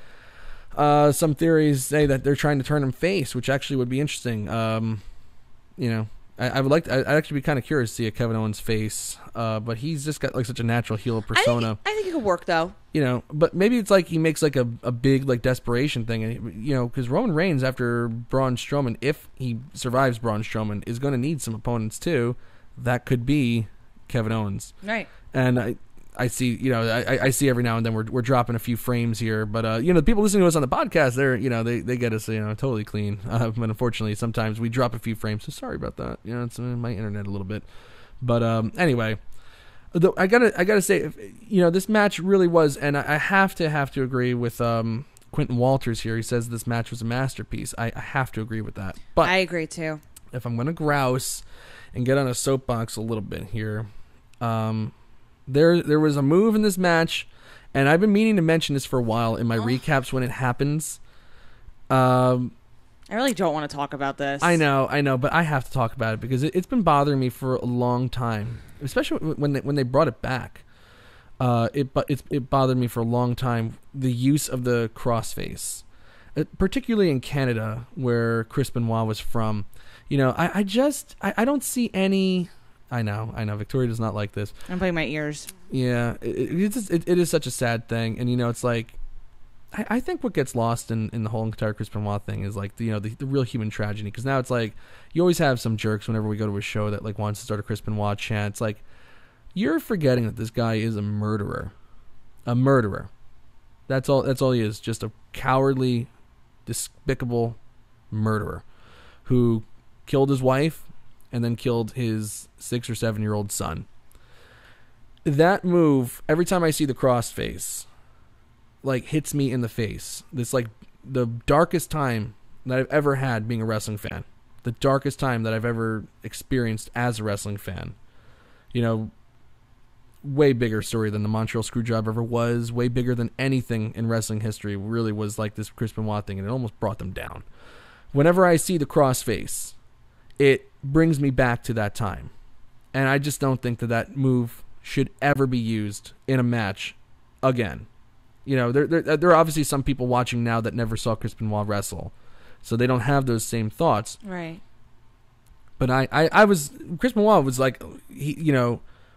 Speaker 2: Some theories say that they're trying to turn him face, which actually would be interesting. I'd actually be kind of curious to see a Kevin Owens face, but he's just got like such a natural heel persona.
Speaker 3: I think it could work though.
Speaker 2: But maybe it's like he makes like a big like desperation thing, and because Roman Reigns after Braun Strowman, if he survives Braun Strowman, is going to need some opponents too. That could be Kevin Owens,
Speaker 3: right? And
Speaker 2: I see, I see every now and then we're dropping a few frames here, but the people listening to us on the podcast, they get us, totally clean. But unfortunately, sometimes we drop a few frames, so sorry about that. It's my internet a little bit, but anyway, I gotta say, this match really was, and I have to agree with Quentin Walters here. He says this match was a masterpiece. I have to agree with that, but
Speaker 3: I agree too.
Speaker 2: If I'm gonna grouse and get on a soapbox a little bit here, There was a move in this match, and I've been meaning to mention this for a while in my recaps when it happens.
Speaker 3: I really don't want to talk about this.
Speaker 2: I know, but I have to talk about it because it's been bothering me for a long time, especially when they brought it back. It bothered me for a long time, the use of the crossface, particularly in Canada where Chris Benoit was from. I don't see any. I know. Victoria does not like this.
Speaker 3: I'm playing my ears.
Speaker 2: Yeah, it is such a sad thing, and it's like, I think what gets lost in the whole entire Chris Benoit thing is like the real human tragedy, because now it's like you always have some jerks whenever we go to a show that like wants to start a Chris Benoit chant. It's like you're forgetting that this guy is a murderer. That's all he is, just a cowardly, despicable murderer who killed his wife and then killed his 6 or 7 year old son. That move, every time I see the crossface, like hits me in the face. This like the darkest time that I've ever had being a wrestling fan. The darkest time that I've ever experienced as a wrestling fan. Way bigger story than the Montreal Screwjob ever was. Way bigger than anything in wrestling history really was like this Chris Benoit thing, and it almost brought them down. Whenever I see the crossface, it brings me back to that time. And I just don't think that move should ever be used in a match again. There are obviously some people watching now that never saw Chris Benoit wrestle, so they don't have those same thoughts.
Speaker 3: Right.
Speaker 2: But Chris Benoit was like,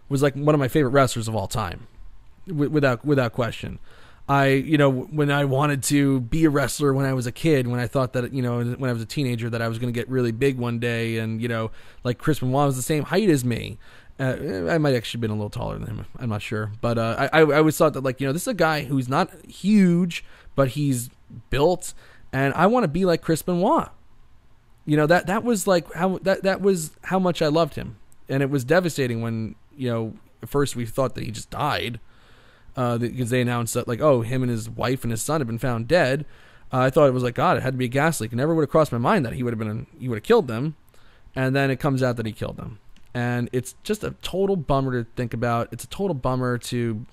Speaker 2: was like one of my favorite wrestlers of all time, without question. When I wanted to be a wrestler when I was a kid, when I thought that, when I was a teenager that I was going to get really big one day, and, like Chris Benoit was the same height as me. I might actually have been a little taller than him. I'm not sure. But I always thought that, like, this is a guy who's not huge, but he's built, and I want to be like Chris Benoit. That was like that was how much I loved him. And it was devastating when, at first we thought that he just died. Because they announced that, like, him and his wife and his son had been found dead. I thought it was like, God, it had to be a gas leak. It never would have crossed my mind that he would have killed them. And then it comes out that he killed them. And it's just a total bummer to think about. It's a total bummer to,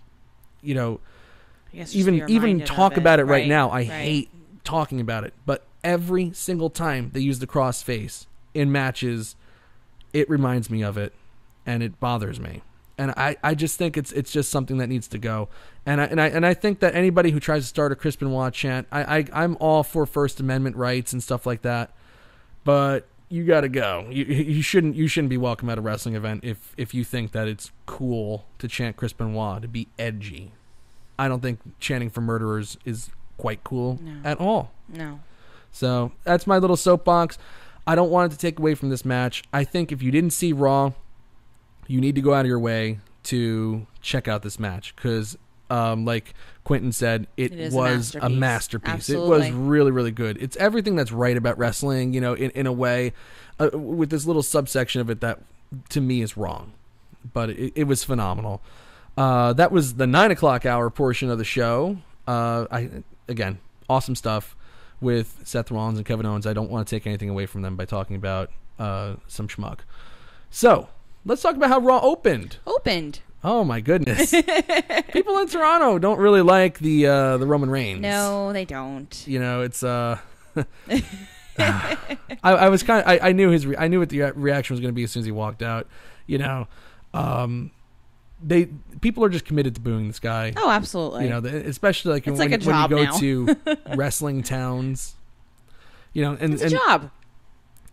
Speaker 2: even talk about it right now. I hate talking about it. But every single time they use the crossface in matches, it reminds me of it, and it bothers me. And I just think it's just something that needs to go. And I think that anybody who tries to start a Chris Benoit chant, I'm all for First Amendment rights and stuff like that, but you got to go. You shouldn't be welcome at a wrestling event if you think that it's cool to chant Chris Benoit, to be edgy. I don't think chanting for murderers is quite cool at all.
Speaker 3: No.
Speaker 2: So that's my little soapbox. I don't want it to take away from this match. I think if you didn't see Raw, you need to go out of your way to check out this match because, like Quentin said, it was a masterpiece.
Speaker 3: Absolutely.
Speaker 2: It was really, really good. It's everything that's right about wrestling, in a way, with this little subsection of it that, to me, is wrong. But it was phenomenal. That was the 9 o'clock hour portion of the show. Again, awesome stuff with Seth Rollins and Kevin Owens. I don't want to take anything away from them by talking about some schmuck. So, let's talk about how Raw opened. Oh my goodness! People in Toronto don't really like the Roman Reigns.
Speaker 3: No, they don't.
Speaker 2: It's I was I knew I knew what the reaction was going to be as soon as he walked out. People are just committed to booing this guy.
Speaker 3: Oh, absolutely.
Speaker 2: Especially when you go to wrestling towns.
Speaker 3: It's a job.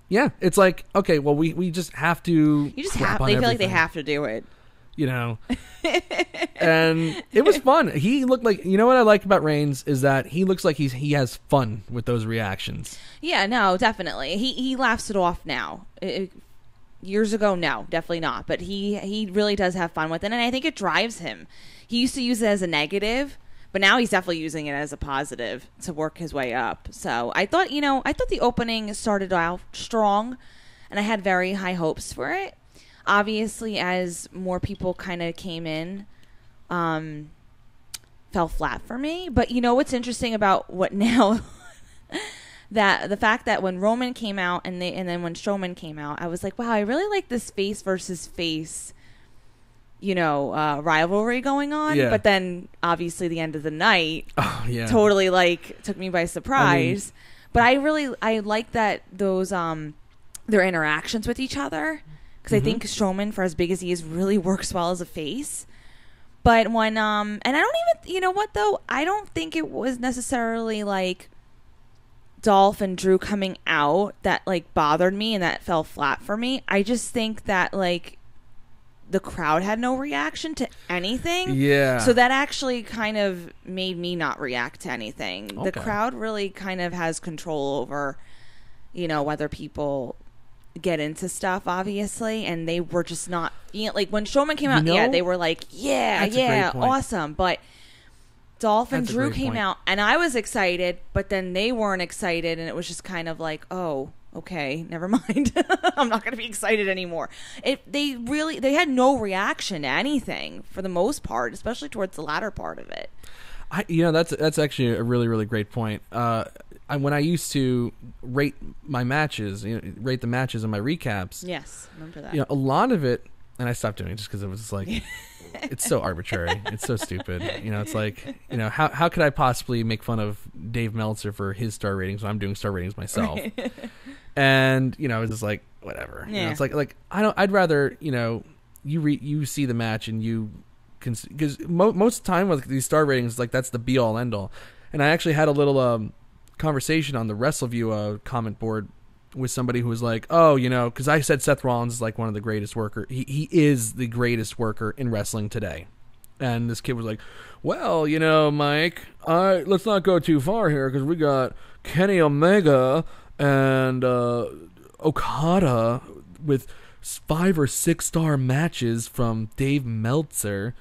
Speaker 2: Yeah, it's like, okay, well, we just have to.
Speaker 3: You just have. They feel like they have to do it.
Speaker 2: And it was fun. He looked like, what I like about Reigns is that he looks like he has fun with those reactions.
Speaker 3: Yeah, no, definitely. He laughs it off now. Years ago, no, definitely not. But he really does have fun with it, and I think it drives him. He used to use it as a negative, but now he's definitely using it as a positive to work his way up. So I thought the opening started out strong, and I had very high hopes for it. Obviously, as more people kind of came in, fell flat for me. But what's interesting about what now? That the fact that when Roman came out and then when Strowman came out, I was like, wow, I really like this face versus face, rivalry going on. Yeah. But then obviously the end of the night, totally took me by surprise. But I like that those their interactions with each other, because I think Strowman, for as big as he is, really works well as a face. But when and I don't even, I don't think it was necessarily Dolph and Drew coming out that bothered me and that fell flat for me. I just think that the crowd had no reaction to anything. Yeah. So that actually kind of made me not react to anything. Okay. The crowd really kind of has control over, whether people get into stuff, obviously, and they were just not, when Strowman came out, they were awesome. But Dolph and Drew came out, and I was excited, but then they weren't excited, and it was just kind of oh, okay, never mind. I'm not going to be excited anymore. They had no reaction to anything for the most part, especially towards the latter part of it.
Speaker 2: That's actually a really, really great point. When I used to rate my matches, rate the matches in my recaps.
Speaker 3: Yes, remember that.
Speaker 2: A lot of it, and I stopped doing it just because it was it's so arbitrary. It's so stupid. It's how could I possibly make fun of Dave Meltzer for his star ratings when I'm doing star ratings myself? Right. And it's just whatever.
Speaker 3: Yeah.
Speaker 2: It's I'd rather you see the match and you can, because most of the time with these star ratings, that's the be all end all. And I actually had a little conversation on the Wrestleview comment board with somebody who was because I said Seth Rollins is one of the greatest worker. He is the greatest worker in wrestling today. And this kid was like, well, Mike, let's not go too far here because we got Kenny Omega and Okada with 5 or 6 star matches from Dave Meltzer.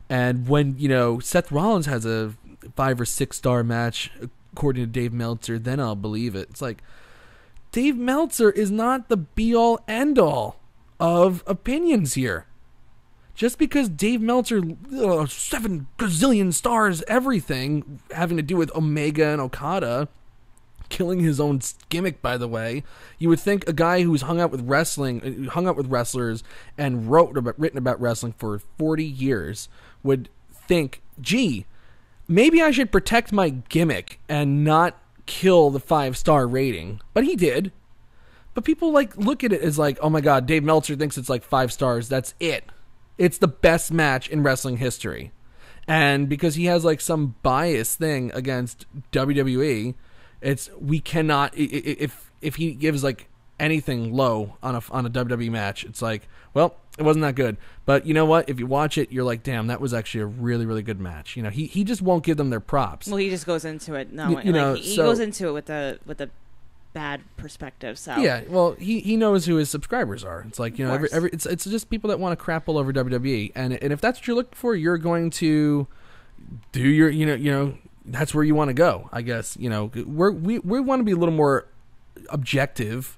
Speaker 2: And when, Seth Rollins has a 5 or 6 star match, according to Dave Meltzer, then I'll believe it. It's Dave Meltzer is not the be-all, end-all of opinions here. Just because Dave Meltzer, 7 gazillion stars, everything having to do with Omega and Okada, killing his own gimmick, by the way, you would think a guy who's hung out with wrestlers and written about wrestling for 40 years would think, gee, maybe I should protect my gimmick and not kill the 5-star rating. But he did. But people look at it as oh my god, Dave Meltzer thinks it's 5 stars, that's it. It's the best match in wrestling history. And because he has like some bias thing against WWE, we cannot, if he gives like anything low on a WWE match, it's like, well, it wasn't that good. But you know what? If you watch it, you're like, damn, that was actually a really, really good match. You know, he just won't give them their props.
Speaker 3: Well, he just goes into it. No, he goes into it with a bad perspective. So
Speaker 2: yeah, well, he knows who his subscribers are. It's like, you know, it's just people that want to crap all over WWE, and if that's what you're looking for, you're going to do your, you know, that's where you want to go, I guess. You know, we want to be a little more objective,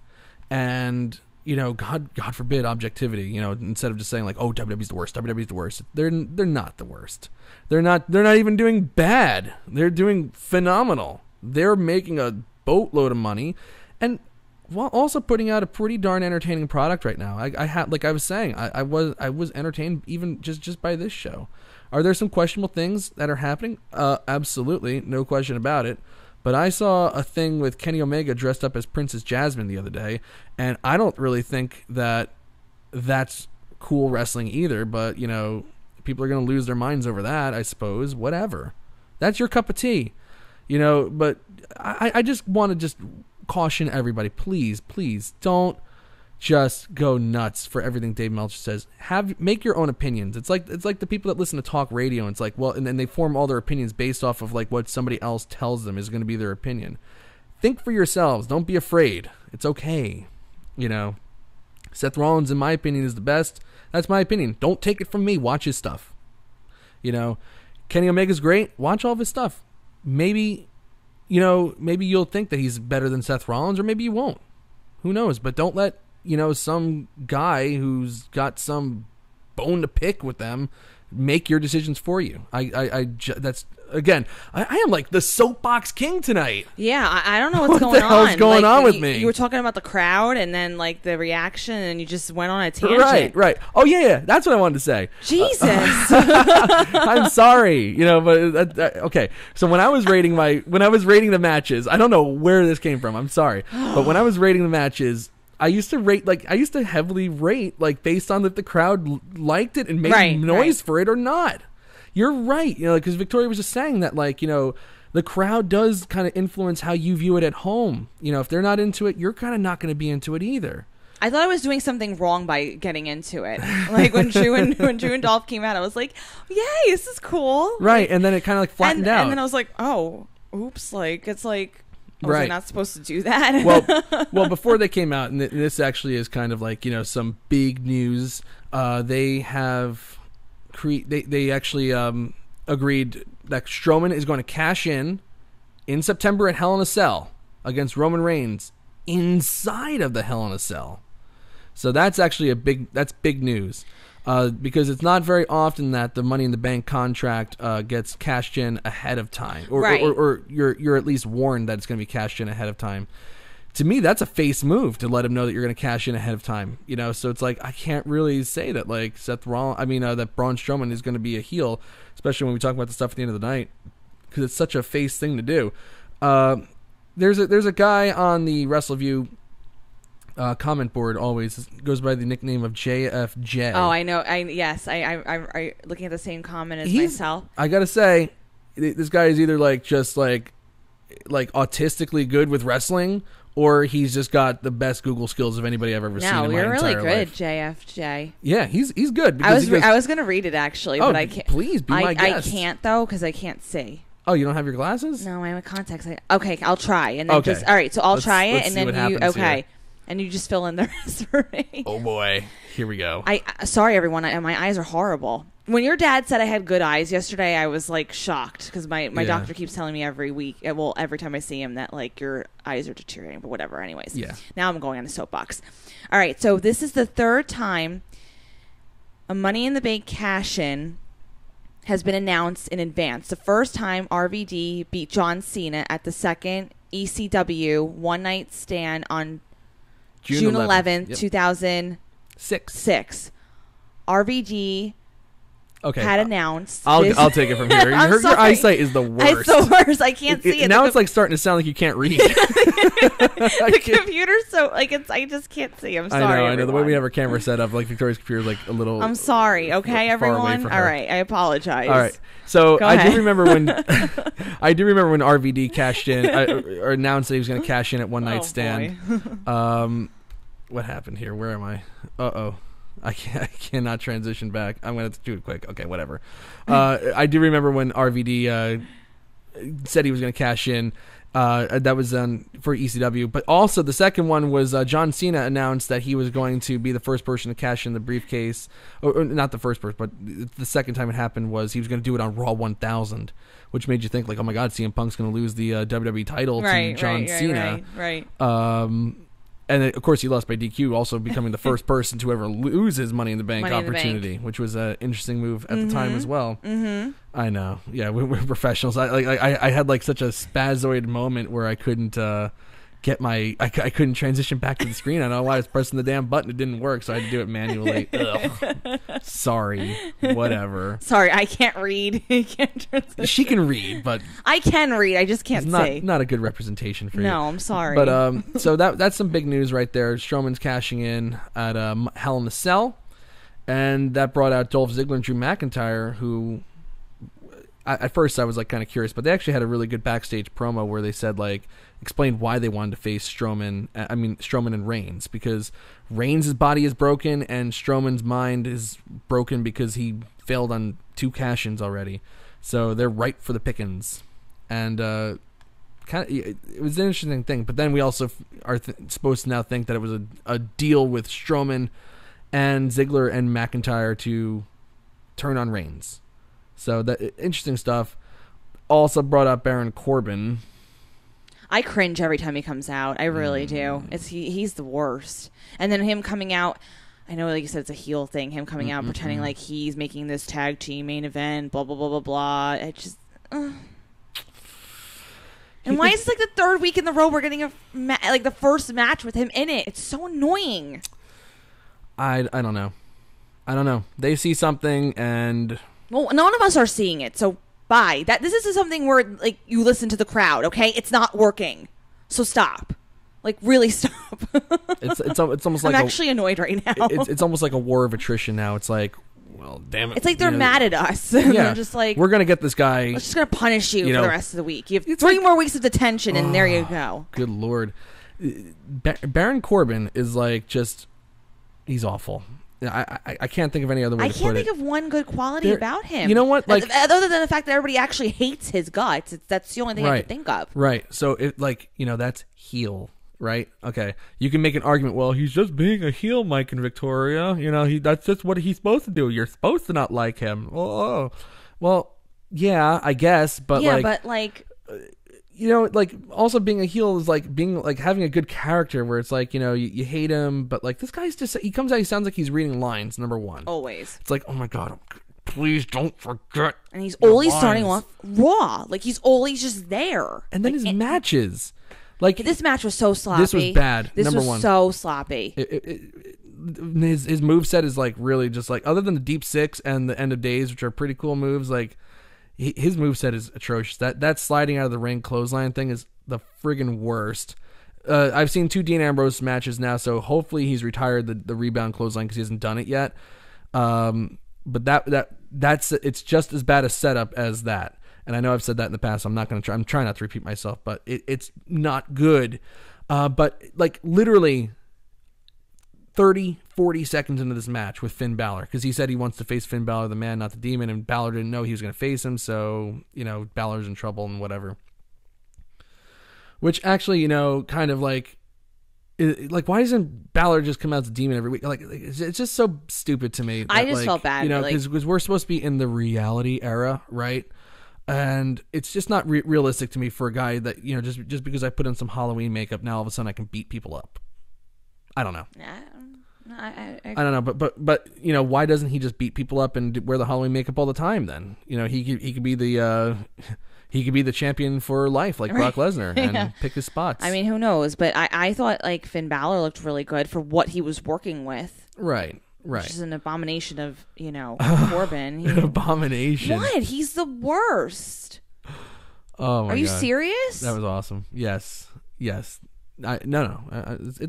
Speaker 2: and you know, God forbid objectivity. You know, instead of just saying like, oh, WWE's the worst, WWE's the worst. They're not the worst. They're not even doing bad. They're doing phenomenal. They're making a boatload of money, and while also putting out a pretty darn entertaining product right now. I had, like I was saying, I was entertained even just by this show. Are there some questionable things that are happening? Absolutely, no question about it. But I saw a thing with Kenny Omega dressed up as Princess Jasmine the other day, and I don't really think that that's cool wrestling either. But you know, people are going to lose their minds over that, I suppose. Whatever, that's your cup of tea. You know, but I just want to just caution everybody, please don't just go nuts for everything Dave Meltzer says. Make your own opinions. It's like the people that listen to talk radio, and it's like, well, and then they form all their opinions based off of like what somebody else tells them is going to be their opinion. Think for yourselves. Don't be afraid. It's okay. You know, Seth Rollins, in my opinion, is the best. That's my opinion. Don't take it from me. Watch his stuff. You know, Kenny Omega's great. Watch all of his stuff. Maybe you'll think that he's better than Seth Rollins, or maybe you won't. Who knows? But don't let, you know, some guy who's got some bone to pick with them make your decisions for you. That's, again, I am like the soapbox king tonight.
Speaker 3: Yeah, I don't know what's going on.
Speaker 2: What the hell's going on with me?
Speaker 3: You were talking about the crowd and then like the reaction, and you just went on a tangent.
Speaker 2: Right. Oh yeah, that's what I wanted to say.
Speaker 3: Jesus.
Speaker 2: I'm sorry, you know, but okay. So when I was rating the matches, I don't know where this came from. I'm sorry, but when I was rating the matches, I used to heavily rate like based on if the crowd liked it and made noise for it or not. You're right, you know, because Victoria was just saying that, like, you know, the crowd does kind of influence how you view it at home. You know, if they're not into it, you're kind of not going to be into it either.
Speaker 3: I thought I was doing something wrong by getting into it. Like when Drew and Dolph came out, I was like, "Yay, this is cool!"
Speaker 2: Right, and then it kind of like flattened out.
Speaker 3: And then I was like, "Oh, oops!" Like it's like, was I not supposed to do that?
Speaker 2: Well, before they came out, and this actually is kind of like, you know, some big news. They have they actually agreed that Strowman is going to cash in September at Hell in a Cell against Roman Reigns inside of the Hell in a Cell. So that's actually big news, because it's not very often that the Money in the Bank contract gets cashed in ahead of time, or you're at least warned that it's going to be cashed in ahead of time. To me, that's a face move to let him know that you're going to cash in ahead of time. You know, so it's like I can't really say that like that Braun Strowman is going to be a heel, especially when we talk about the stuff at the end of the night, because it's such a face thing to do. There's a guy on the Wrestleview comment board, always goes by the nickname of JFJ.
Speaker 3: Oh, I know. I looking at the same comment as myself.
Speaker 2: I gotta say, this guy is either like just like autistically good with wrestling, or he's just got the best Google skills of anybody I've ever seen in my entire life. No, you're really good,
Speaker 3: JFJ.
Speaker 2: Yeah, he's good.
Speaker 3: I was going to read it actually, but I can't.
Speaker 2: Please be my guest.
Speaker 3: I can't though, because I can't see.
Speaker 2: Oh, you don't have your glasses?
Speaker 3: No, I have contacts. Okay, I'll try, and then all right. So I'll try it, and then you here. And you just fill in the rest for me.
Speaker 2: Oh boy, here we go.
Speaker 3: Sorry everyone, my eyes are horrible. When your dad said I had good eyes yesterday, I was like shocked, because my doctor keeps telling me every week, well, every time I see him, that like your eyes are deteriorating, but whatever. Anyways, now I'm going on a soapbox. All right, so this is the third time a Money in the Bank cash-in has been announced in advance. The first time RVD beat John Cena at the second ECW One Night Stand on June 11th, 2006. RVD had announced.
Speaker 2: I'll take it from here. Your eyesight is the worst.
Speaker 3: It's the worst. I can't see it.
Speaker 2: Now it's like starting to sound like you can't read.
Speaker 3: The computer's so like I just can't see. I'm sorry.
Speaker 2: I know.
Speaker 3: Everyone.
Speaker 2: The way we have our camera set up, like Victoria's computer, is like a little.
Speaker 3: I'm sorry. Okay, everyone.
Speaker 2: All
Speaker 3: right. I apologize.
Speaker 2: All right. So
Speaker 3: Go
Speaker 2: I
Speaker 3: ahead.
Speaker 2: do remember when RVD cashed in or announced that he was going to cash in at One Night Stand. What happened here? Where am I? I cannot transition back. I'm going to do it quick. Okay, whatever. I do remember when RVD said he was going to cash in. That was for ECW. But also the second one was John Cena announced that he was going to be the first person to cash in the briefcase. Or not the first person, but the second time it happened was he was going to do it on Raw 1000, which made you think like, oh my God, CM Punk's going to lose the WWE title to John Cena.
Speaker 3: Right.
Speaker 2: And of course, he lost by DQ, also becoming the first person to ever lose his Money in the Bank opportunity, which was an interesting move at the time as well. Mm-hmm. I know. Yeah, we're professionals. I had like such a spazoid moment where I couldn't I couldn't transition back to the screen. I don't know why I was pressing the damn button. It didn't work, so I had to do it manually. Ugh. Sorry. Whatever.
Speaker 3: Sorry, I can't read.
Speaker 2: She can read, but
Speaker 3: I can read. I just can't see.
Speaker 2: Not a good representation for you.
Speaker 3: No, I'm sorry.
Speaker 2: But so that's some big news right there. Strowman's cashing in at Hell in a Cell, and that brought out Dolph Ziggler and Drew McIntyre, who at first I was like kind of curious, but they actually had a really good backstage promo where they said like explained why they wanted to face Strowman and Reigns, because Reigns' body is broken and Strowman's mind is broken because he failed on 2 cash-ins already. So they're ripe for the pickings. And it was an interesting thing. But then we also are supposed to now think that it was a deal with Strowman and Ziggler and McIntyre to turn on Reigns. So that interesting stuff. Also brought up Baron Corbin.
Speaker 3: I cringe every time he comes out. I really do. He's the worst. And then him coming out, I know like you said it's a heel thing, him coming out pretending like he's making this tag team main event, blah, blah, blah, blah, blah. It just... And why is it like the 3rd week in the row we're getting like the first match with him in it? It's so annoying.
Speaker 2: I don't know. They see something and...
Speaker 3: Well, none of us are seeing it, so bye. This is something where like you listen to the crowd, okay? It's not working, so stop. Like really stop.
Speaker 2: It's almost like
Speaker 3: I'm actually annoyed right now.
Speaker 2: It's almost like a war of attrition now. It's like, well, damn it.
Speaker 3: It's like they're mad at us. They're just like,
Speaker 2: we're gonna get this guy.
Speaker 3: We're just gonna punish you for the rest of the week. You have 3 more weeks of detention, and there you go.
Speaker 2: Good Lord, Baron Corbin is like just he's awful. I can't think of any other way to put it.
Speaker 3: I can't think of one good quality about him.
Speaker 2: You know what? Like,
Speaker 3: other than the fact that everybody actually hates his guts, that's the only thing I can think of.
Speaker 2: Right. So that's heel. Right? Okay. You can make an argument, well, he's just being a heel, Mike and Victoria. That's just what he's supposed to do. You're supposed to not like him. Oh. Well, yeah, I guess, but also being a heel is like being like having a good character where it's like, you hate him, but like this guy's just, he comes out, he sounds like he's reading lines, number one.
Speaker 3: Always.
Speaker 2: It's like, oh my God, please don't forget.
Speaker 3: And he's always starting off raw. Like he's always just there.
Speaker 2: And then his matches. Like
Speaker 3: this match was so sloppy.
Speaker 2: This was bad.
Speaker 3: This
Speaker 2: number
Speaker 3: was
Speaker 2: one.
Speaker 3: So sloppy.
Speaker 2: His moveset is like really just like, other than the Deep Six and the End of Days, which are pretty cool moves, like his moveset is atrocious. That sliding out of the ring clothesline thing is the friggin' worst. I've seen 2 Dean Ambrose matches now, so hopefully he's retired the rebound clothesline because he hasn't done it yet. But that's it's just as bad a setup as that. And I know I've said that in the past. So I'm trying not to repeat myself, but it's not good. But like literally 30, 40 seconds into this match with Finn Balor, because he said he wants to face Finn Balor, the man, not the demon, and Balor didn't know he was going to face him, so, Balor's in trouble and whatever. Which actually, kind of like why doesn't Balor just come out as a demon every week? Like, it's just so stupid to me.
Speaker 3: I just felt bad.
Speaker 2: Because we're supposed to be in the reality era, right? And it's just not realistic to me for a guy that, just because I put on some Halloween makeup, now all of a sudden I can beat people up. I don't know. I don't know, but why doesn't he just beat people up and wear the Halloween makeup all the time? Then he could be the champion for life, like Brock Lesnar, and pick his spots.
Speaker 3: I mean, who knows? But I thought like Finn Balor looked really good for what he was working with.
Speaker 2: Right. Right.
Speaker 3: Which is an abomination of, Corbin.
Speaker 2: An abomination.
Speaker 3: What? He's the worst.
Speaker 2: Oh my God.
Speaker 3: Are you serious?
Speaker 2: That was awesome. Yes. It's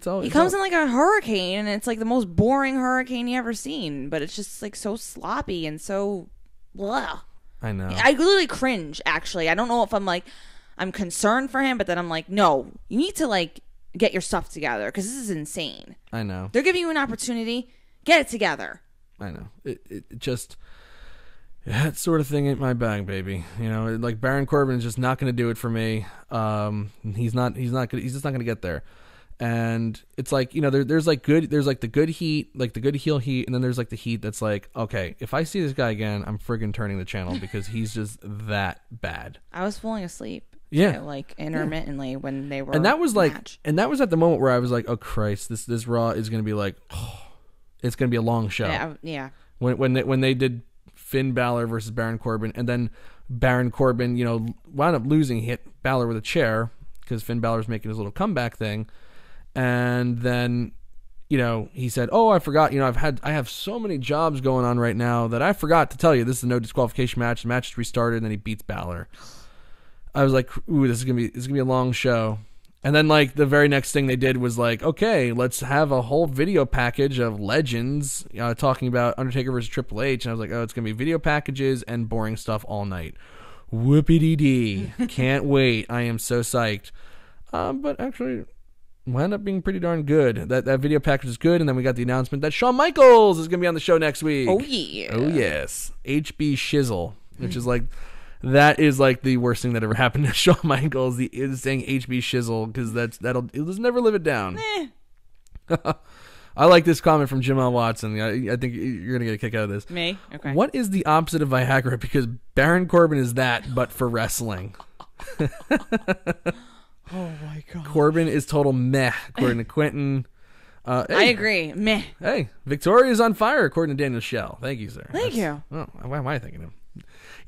Speaker 2: all.
Speaker 3: He comes in like a hurricane, and it's like the most boring hurricane you ever seen. But it's just like so sloppy and so, blah.
Speaker 2: I know.
Speaker 3: I literally cringe. Actually, I don't know if I'm concerned for him, but then I'm like, no, you need to like get your stuff together because this is insane.
Speaker 2: I know.
Speaker 3: They're giving you an opportunity. Get it together.
Speaker 2: I know. It just. That sort of thing ain't my bag, baby. Like Baron Corbin is just not going to do it for me. He's just not going to get there. And it's like, there's like the good heat, like the good heel heat. And then there's like the heat that's like, okay, if I see this guy again, I'm friggin' turning the channel because he's just that bad.
Speaker 3: I was falling asleep.
Speaker 2: Yeah.
Speaker 3: Like intermittently when they were.
Speaker 2: And that was at the moment where I was like, oh Christ, this Raw is going to be like, it's going to be a long show.
Speaker 3: Yeah.
Speaker 2: When they did Finn Balor versus Baron Corbin, and then Baron Corbin, wound up losing. He hit Balor with a chair because Finn Balor was making his little comeback thing, and then, he said, "Oh, I forgot. I have so many jobs going on right now that I forgot to tell you. This is a no disqualification match. The match is restarted, and then he beats Balor." I was like, "Ooh, this is gonna be a long show." And then, like, the very next thing they did was like, okay, let's have a whole video package of legends talking about Undertaker versus Triple H. And I was like, oh, it's going to be video packages and boring stuff all night. Whoopity-dee. Can't wait. I am so psyched. But actually, wound up being pretty darn good. That video package is good. And then we got the announcement that Shawn Michaels is going to be on the show next week.
Speaker 3: Oh, yeah.
Speaker 2: Oh, yes. HB Shizzle, which is like... That is like the worst thing that ever happened to Shawn Michaels. Is saying HB Shizzle because it'll just never live it down. I like this comment from Jim L. Watson. I think you're gonna get a kick out of this.
Speaker 3: Me? Okay.
Speaker 2: What is the opposite of Viagra? Because Baron Corbin is that, but for wrestling.
Speaker 3: Oh my God.
Speaker 2: Corbin is total meh, according to Quentin.
Speaker 3: I agree. Meh.
Speaker 2: Hey, Victoria's on fire, according to Daniel Shell. Thank you, sir.
Speaker 3: Thank you.
Speaker 2: Oh, why am I thinking of him?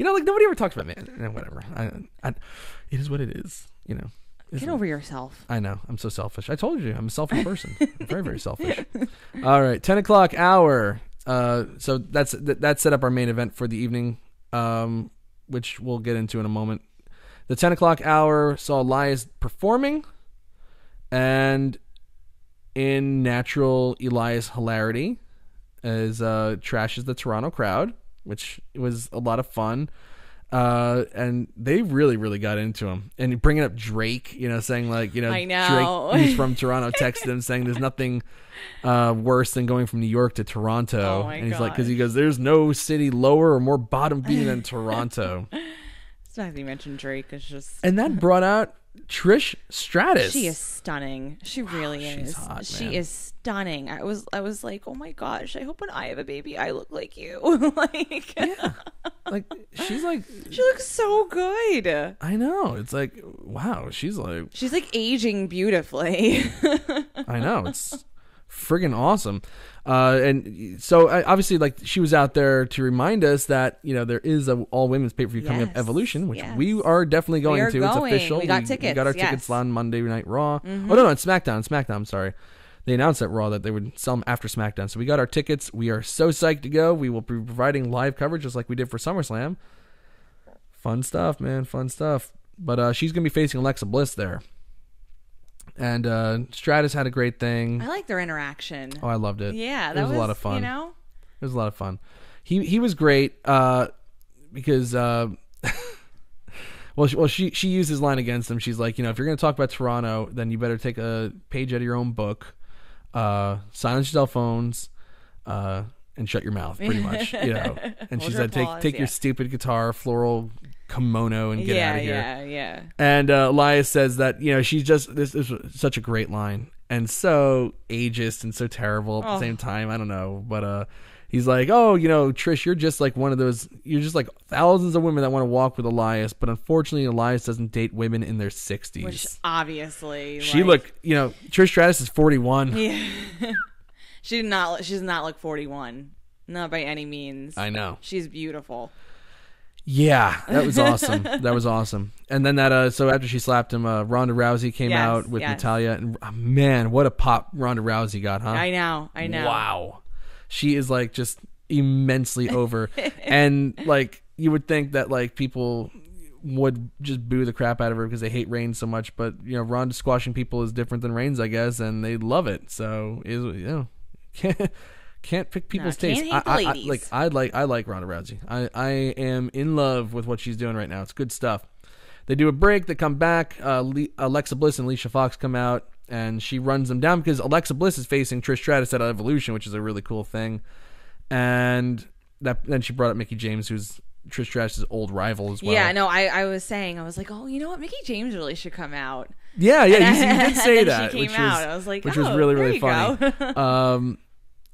Speaker 2: Like nobody ever talks about whatever. It is what it is.
Speaker 3: Get over yourself.
Speaker 2: I know. I'm so selfish. I told you, I'm a selfish person. I'm very, very selfish. All right, 10 o'clock hour. So that set up our main event for the evening, which we'll get into in a moment. The 10 o'clock hour saw Elias performing, and in natural Elias hilarity, as trashes the Toronto crowd, which was a lot of fun. And they really, really got into him. And bringing up Drake, saying like,
Speaker 3: I know.
Speaker 2: Drake, who's from Toronto, texted him saying there's nothing worse than going from New York to Toronto.
Speaker 3: Oh,
Speaker 2: and he's like, because he goes, there's no city lower or more bottom feeding than Toronto.
Speaker 3: It's not that you mentioned Drake. It's just.
Speaker 2: And that brought out Trish Stratus.
Speaker 3: She is stunning. She really is.
Speaker 2: She's hot, man.
Speaker 3: She is stunning. I was like, oh my gosh, I hope when I have a baby I look like you. Like,
Speaker 2: yeah. Like she's like,
Speaker 3: she looks so good.
Speaker 2: I know. It's like, wow, she's like
Speaker 3: aging beautifully.
Speaker 2: I know. It's friggin' awesome. And so obviously, like, she was out there to remind us that there is a all women's pay per view coming up, Evolution, which we are definitely going to. It's official.
Speaker 3: We got tickets.
Speaker 2: We got our tickets on Monday Night Raw. Mm-hmm. Oh no, it's SmackDown. SmackDown. I'm sorry. They announced at Raw that they would sell them after SmackDown. So we got our tickets. We are so psyched to go. We will be providing live coverage just like we did for SummerSlam. Fun stuff, man. Fun stuff. But she's gonna be facing Alexa Bliss there. And Stratus had a great thing.
Speaker 3: I like their interaction.
Speaker 2: Oh, I loved it.
Speaker 3: Yeah,
Speaker 2: it was a lot of fun.
Speaker 3: It
Speaker 2: was a lot of fun. He was great because she used his line against him. She's like, if you're going to talk about Toronto, then you better take a page out of your own book, silence your cell phones, and shut your mouth, pretty much. And she said, take your stupid guitar, floral kimono and get out of here.
Speaker 3: Yeah.
Speaker 2: And Elias says that she's just this is such a great line and so ageist and so terrible at the same time. I don't know, but he's like, Trish, you're just like one of those. You're just like thousands of women that want to walk with Elias, but unfortunately, Elias doesn't date women in their 60s.
Speaker 3: Which obviously
Speaker 2: she looked. Trish Stratus is 41.
Speaker 3: Yeah, she does not look 41. Not by any means.
Speaker 2: I know.
Speaker 3: She's beautiful.
Speaker 2: Yeah, that was awesome. That was awesome. And then so after she slapped him, Ronda Rousey came out with Natalya, and man, what a pop Ronda Rousey got, huh?
Speaker 3: I know.
Speaker 2: Wow. She is like just immensely over. And like you would think that like people would just boo the crap out of her because they hate Reigns so much, but you know, Ronda squashing people is different than Reigns, I guess, and they love it. So can't pick people's taste. I like Ronda Rousey. I am in love with what she's doing right now. It's good stuff. They do a break. They come back. Alexa Bliss and Alicia Fox come out, and she runs them down because Alexa Bliss is facing Trish Stratus at Evolution, which is a really cool thing. And then she brought up Mickie James, who's Trish Stratus' old rival as well.
Speaker 3: Yeah, no, I was like, oh, you know what? Mickie James really should come out.
Speaker 2: Yeah, you did say
Speaker 3: and
Speaker 2: that.
Speaker 3: She came out. I was like,
Speaker 2: which was really, really funny.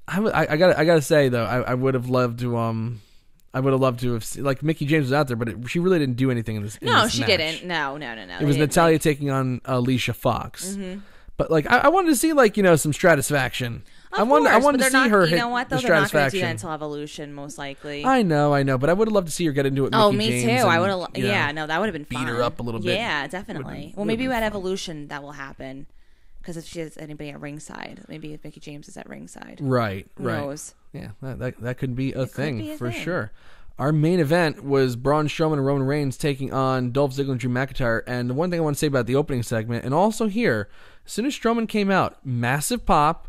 Speaker 2: I gotta say though, I would have loved to have seen, like, Mickie James was out there, but she really didn't do anything in this.
Speaker 3: No, she
Speaker 2: match.
Speaker 3: didn't. No.
Speaker 2: It was Natalya taking on Alicia Fox. Mm-hmm. But like, I wanted to see like some Stratisfaction. I wanted to see her hit. You know what? Though
Speaker 3: they're not going to do that until Evolution, most likely.
Speaker 2: I know, but I would have loved to see her get into it.
Speaker 3: Oh, me too. I would have. Yeah, no, that would have been
Speaker 2: beat
Speaker 3: fun.
Speaker 2: her up a little bit.
Speaker 3: Yeah, definitely. Well, maybe at Evolution that will happen. Because if she has anybody at ringside, maybe if Mickie James is at ringside,
Speaker 2: right.
Speaker 3: Who knows?
Speaker 2: Yeah, that could be a thing for sure. Our main event was Braun Strowman and Roman Reigns taking on Dolph Ziggler and Drew McIntyre. And the one thing I want to say about the opening segment, and also here, as soon as Strowman came out, massive pop,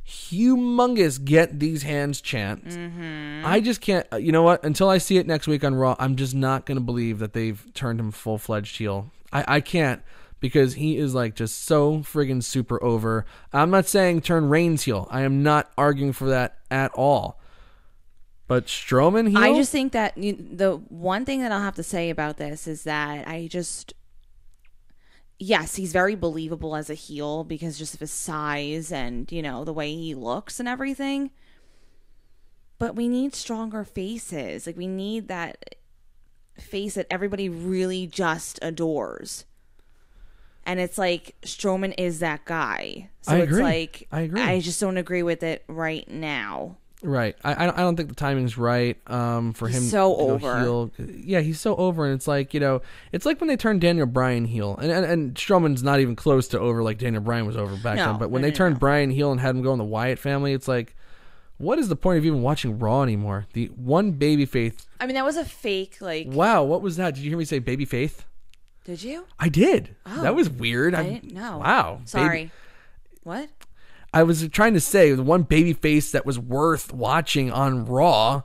Speaker 2: humongous "get these hands" chant. Mm-hmm. I just can't. You know what? Until I see it next week on Raw, I'm just not going to believe that they've turned him full-fledged heel. I can't. Because he is like just so friggin' super over. I'm not saying turn Reigns heel. I am not arguing for that at all. But Strowman heel?
Speaker 3: I just think that the one thing that I'll have to say about this is that yes, he's very believable as a heel because just of his size and, the way he looks and everything. But we need stronger faces. Like, we need that face that everybody really just adores. And it's like Strowman is that guy. So
Speaker 2: I
Speaker 3: it's
Speaker 2: agree.
Speaker 3: like
Speaker 2: I agree.
Speaker 3: I just don't agree with it right now.
Speaker 2: Right. I don't think the timing's right for him.
Speaker 3: So over.
Speaker 2: Heel. Yeah, he's so over, and it's like it's like when they turned Daniel Bryan heel, and Strowman's not even close to over like Daniel Bryan was over back then. But when they turned Bryan heel and had him go in the Wyatt family, it's like, what is the point of even watching Raw anymore? The one baby faith.
Speaker 3: I mean, that was a fake
Speaker 2: Wow, what was that? Did you hear me say baby faith?
Speaker 3: Did you?
Speaker 2: I did.
Speaker 3: Oh,
Speaker 2: that was weird.
Speaker 3: I didn't know.
Speaker 2: Wow.
Speaker 3: Sorry. What?
Speaker 2: I was trying to say the one baby face that was worth watching on Raw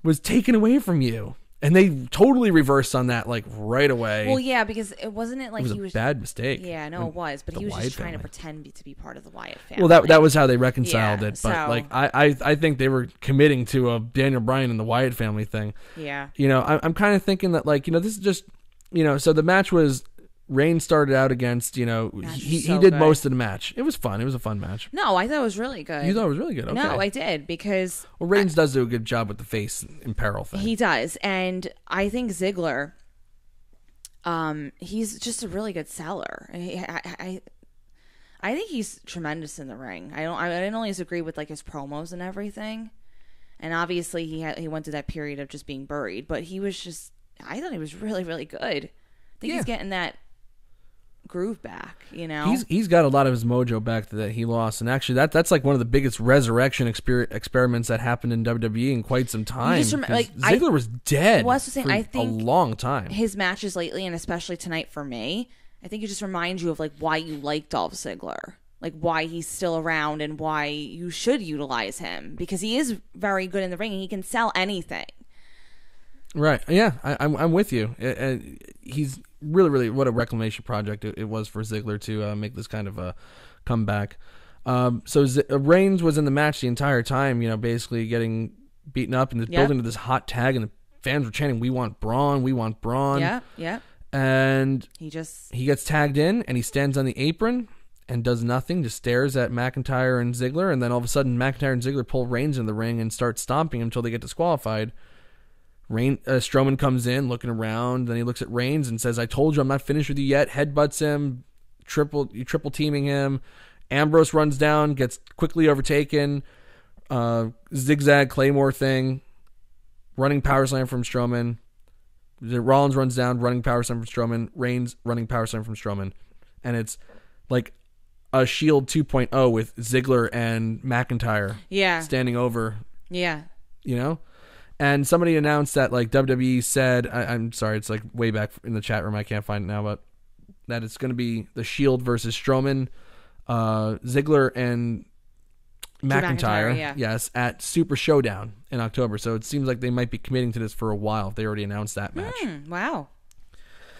Speaker 2: was taken away from you. And they totally reversed on that like right away.
Speaker 3: Well, yeah, because it wasn't like
Speaker 2: he was a bad mistake.
Speaker 3: Yeah, no, it was. But he was
Speaker 2: Wyatt
Speaker 3: just trying
Speaker 2: family.
Speaker 3: to pretend to be part of the Wyatt family.
Speaker 2: Well, that was how they reconciled it. But
Speaker 3: so,
Speaker 2: like I think they were committing to a Daniel Bryan and the Wyatt family thing.
Speaker 3: Yeah.
Speaker 2: I'm kind of thinking that like, this is just, so the match was Reigns started out against, he did most of the match. It was fun. It was a fun match.
Speaker 3: No, I thought it was really good.
Speaker 2: You thought it was really good? Okay.
Speaker 3: No, I did because...
Speaker 2: Well, Reigns does do a good job with the face in peril thing.
Speaker 3: He does. And I think Ziggler, he's just a really good seller. I think he's tremendous in the ring. I didn't always agree with like his promos and everything. And obviously he went through that period of just being buried. But he was just... I thought he was really, really good. I think he's getting that groove back,
Speaker 2: He's got a lot of his mojo back that he lost, and actually that's like one of the biggest resurrection experiments that happened in WWE in quite some time. Ziggler was dead for a long time.
Speaker 3: His matches lately, and especially tonight for me, I think it just reminds you of like why you like Dolph Ziggler, like why he's still around and why you should utilize him, because he is very good in the ring and he can sell anything.
Speaker 2: Right. Yeah, I'm with you. He's really, really, what a reclamation project it was for Ziggler to make this kind of a comeback. So Reigns was in the match the entire time, basically getting beaten up and building to this hot tag, and the fans were chanting, "We want Braun, we want Braun."
Speaker 3: Yeah.
Speaker 2: And he gets tagged in, and he stands on the apron and does nothing, just stares at McIntyre and Ziggler, and then all of a sudden McIntyre and Ziggler pull Reigns in the ring and start stomping him until they get disqualified. Strowman comes in looking around, then he looks at Reigns and says, "I told you I'm not finished with you yet." Headbutts him, triple teaming him. Ambrose runs down, gets quickly overtaken. Zigzag Claymore thing, running power slam from Strowman. Rollins runs down, running power slam from Strowman. Reigns running power slam from Strowman, and it's like a Shield 2.0 with Ziggler and McIntyre standing over
Speaker 3: Yeah.
Speaker 2: You know? And somebody announced that, like, WWE said, I'm sorry, it's like way back in the chat room, I can't find it now, but that it's going to be the Shield versus Strowman, Ziggler, and McIntyre,
Speaker 3: yeah.
Speaker 2: yes, at Super Showdown in October. So it seems like they might be committing to this for a while if they already announced that match.
Speaker 3: Wow.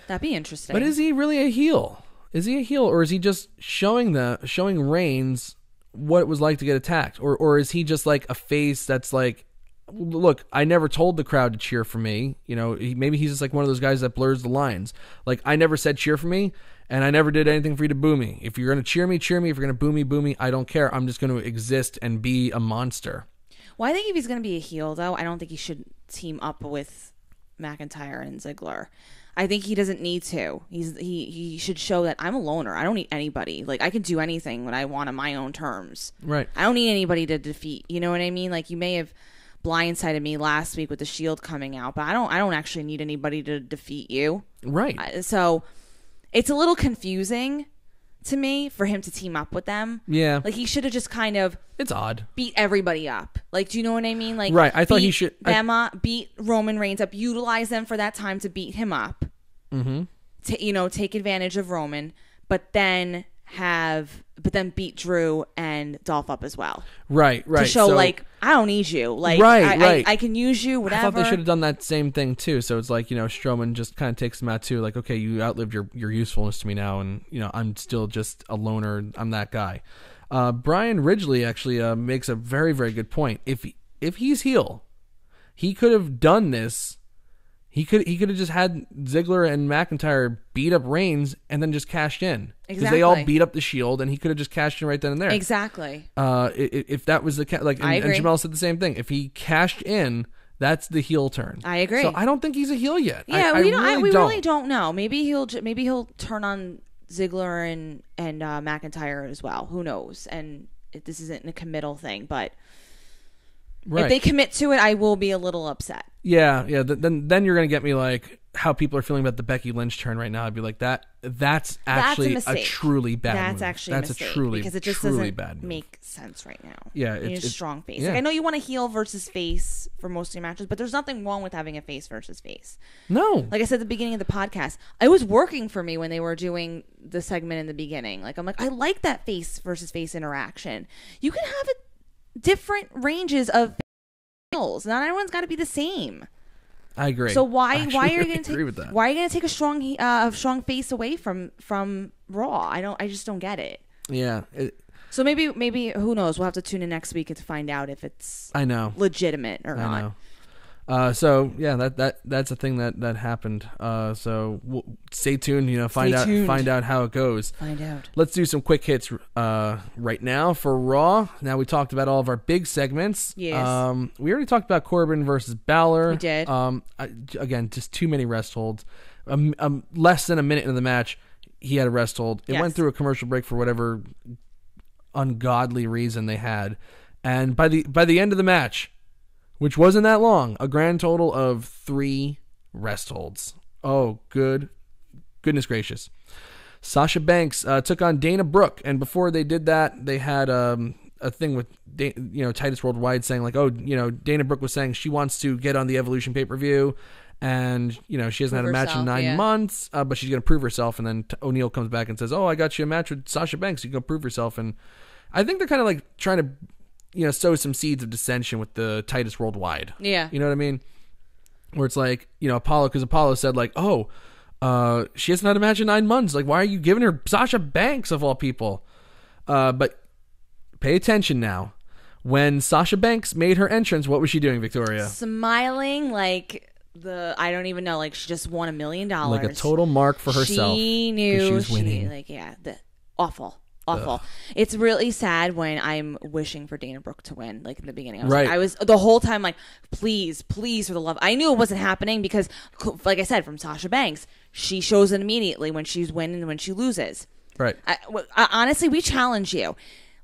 Speaker 3: That'd be interesting.
Speaker 2: But is he really a heel? Is he a heel, or is he just showing Reigns what it was like to get attacked? Or is he just like a face that's like, look, I never told the crowd to cheer for me. You know, maybe he's just like one of those guys that blurs the lines. Like, I never said cheer for me, and I never did anything for you to boo me. If you're going to cheer me, cheer me. If you're going to boo me, I don't care. I'm just going to exist and be a monster.
Speaker 3: Well, I think if he's going to be a heel, though, I don't think he should team up with McIntyre and Ziggler. I think he doesn't need to. He should show that I'm a loner. I don't need anybody. Like, I can do anything when I want on my own terms.
Speaker 2: Right.
Speaker 3: I don't need anybody to defeat. You know what I mean? Like, you may have blindsided me last week with the Shield coming out, but I don't actually need anybody to defeat you.
Speaker 2: Right.
Speaker 3: So it's a little confusing to me for him to team up with them.
Speaker 2: Yeah.
Speaker 3: Like, he should have just kind of...
Speaker 2: It's odd.
Speaker 3: Beat everybody up. Like, do you know what I mean? Like,
Speaker 2: right. I thought he should...
Speaker 3: beat Roman Reigns up. Utilize them for that time to beat him up.
Speaker 2: Mm-hmm.
Speaker 3: Take advantage of Roman, but then beat Drew and Dolph up as well.
Speaker 2: Right.
Speaker 3: To show, like, I don't need you. Like,
Speaker 2: right.
Speaker 3: I can use you, whatever.
Speaker 2: I thought they should have done that same thing, too. So it's like, Strowman just kind of takes him out, too. Like, okay, you outlived your usefulness to me now, and, I'm still just a loner. I'm that guy. Brian Ridgely actually makes a very, very good point. If he's heel, he could have done this. He could have just had Ziggler and McIntyre beat up Reigns and then just cashed in. Because they all beat up the Shield, and he could have just cashed in right then and there.
Speaker 3: Exactly.
Speaker 2: If that was the and Jamel said the same thing. If he cashed in, that's the heel turn.
Speaker 3: I agree.
Speaker 2: So I don't think he's a heel yet.
Speaker 3: Yeah, we really don't know. Maybe he'll turn on Ziggler and McIntyre as well. Who knows? And this isn't a committal thing, but. Right. If they commit to it, I will be a little upset.
Speaker 2: Yeah. Then you're gonna get me like how people are feeling about the Becky Lynch turn right now. I'd be like that's actually a truly bad move.
Speaker 3: That's actually a mistake because it just doesn't make sense right now.
Speaker 2: Yeah,
Speaker 3: it's a strong face.
Speaker 2: Yeah.
Speaker 3: Like, I know you want a heel versus face for most of your matches, but there's nothing wrong with having a face versus face.
Speaker 2: No,
Speaker 3: like I said at the beginning of the podcast, it was working for me when they were doing the segment in the beginning. Like, I'm like, I like that face versus face interaction. You can have different ranges of heels. Not everyone's got to be the same.
Speaker 2: I agree.
Speaker 3: So why are you going to take a strong face away from Raw? I just don't get it.
Speaker 2: Yeah.
Speaker 3: So maybe who knows? We'll have to tune in next week to find out if it's legitimate or not.
Speaker 2: Know. So yeah, that's a thing that happened. So stay tuned. Find out how it goes.
Speaker 3: Find out.
Speaker 2: Let's do some quick hits right now for Raw. Now we talked about all of our big segments.
Speaker 3: Yes.
Speaker 2: We already talked about Corbin versus Balor.
Speaker 3: We did.
Speaker 2: Again, just too many rest holds. Less than a minute into the match, he had a rest hold. It went through a commercial break for whatever ungodly reason they had, and by the end of the match, which wasn't that long, a grand total of 3 rest holds. Oh, goodness gracious. Sasha Banks took on Dana Brooke, and before they did that, they had a thing with Titus Worldwide saying like, Dana Brooke was saying she wants to get on the Evolution pay-per-view, and she hasn't had a match in 9 months, but she's going to prove herself. And then O'Neal comes back and says, "Oh, I got you a match with Sasha Banks. You can go prove yourself." And I think they're kind of like trying to sow some seeds of dissension with the Titus Worldwide.
Speaker 3: Yeah.
Speaker 2: You know what I mean? Where it's like, Apollo, because Apollo said like, she hasn't had a match in 9 months. Like, why are you giving her Sasha Banks of all people? But pay attention now. When Sasha Banks made her entrance, what was she doing, Victoria?
Speaker 3: Smiling like I don't even know, like she just won $1 million.
Speaker 2: Like a total mark for herself.
Speaker 3: She knew
Speaker 2: she was winning.
Speaker 3: Awful. Ugh. It's really sad when I'm wishing for Dana Brooke to win, like in the beginning. I was the whole time like, please, for the love. I knew it wasn't happening because, like I said, from Sasha Banks, she shows it immediately when she's winning and when she loses.
Speaker 2: Right.
Speaker 3: Honestly, we challenge you.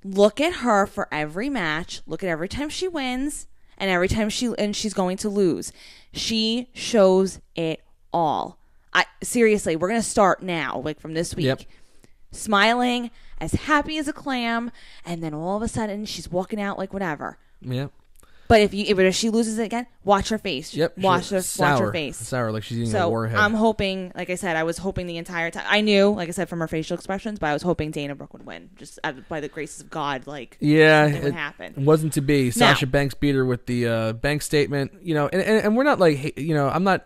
Speaker 3: Look at her for every match. Look at every time she wins and every time she's going to lose. She shows it all. Seriously, we're gonna start now, like from this week.
Speaker 2: Yep.
Speaker 3: Smiling, as happy as a clam, and then all of a sudden she's walking out like whatever.
Speaker 2: Yeah.
Speaker 3: But if she loses it again, watch her face.
Speaker 2: Yep.
Speaker 3: Watch her face.
Speaker 2: Sour, like she's eating a warhead.
Speaker 3: I'm hoping, like I said, I was hoping the entire time. I knew, like I said, from her facial expressions, but I was hoping Dana Brooke would win. Just by the graces of God, it would happen.
Speaker 2: It wasn't to be. Sasha Banks beat her with the bank statement. And we're not I'm not.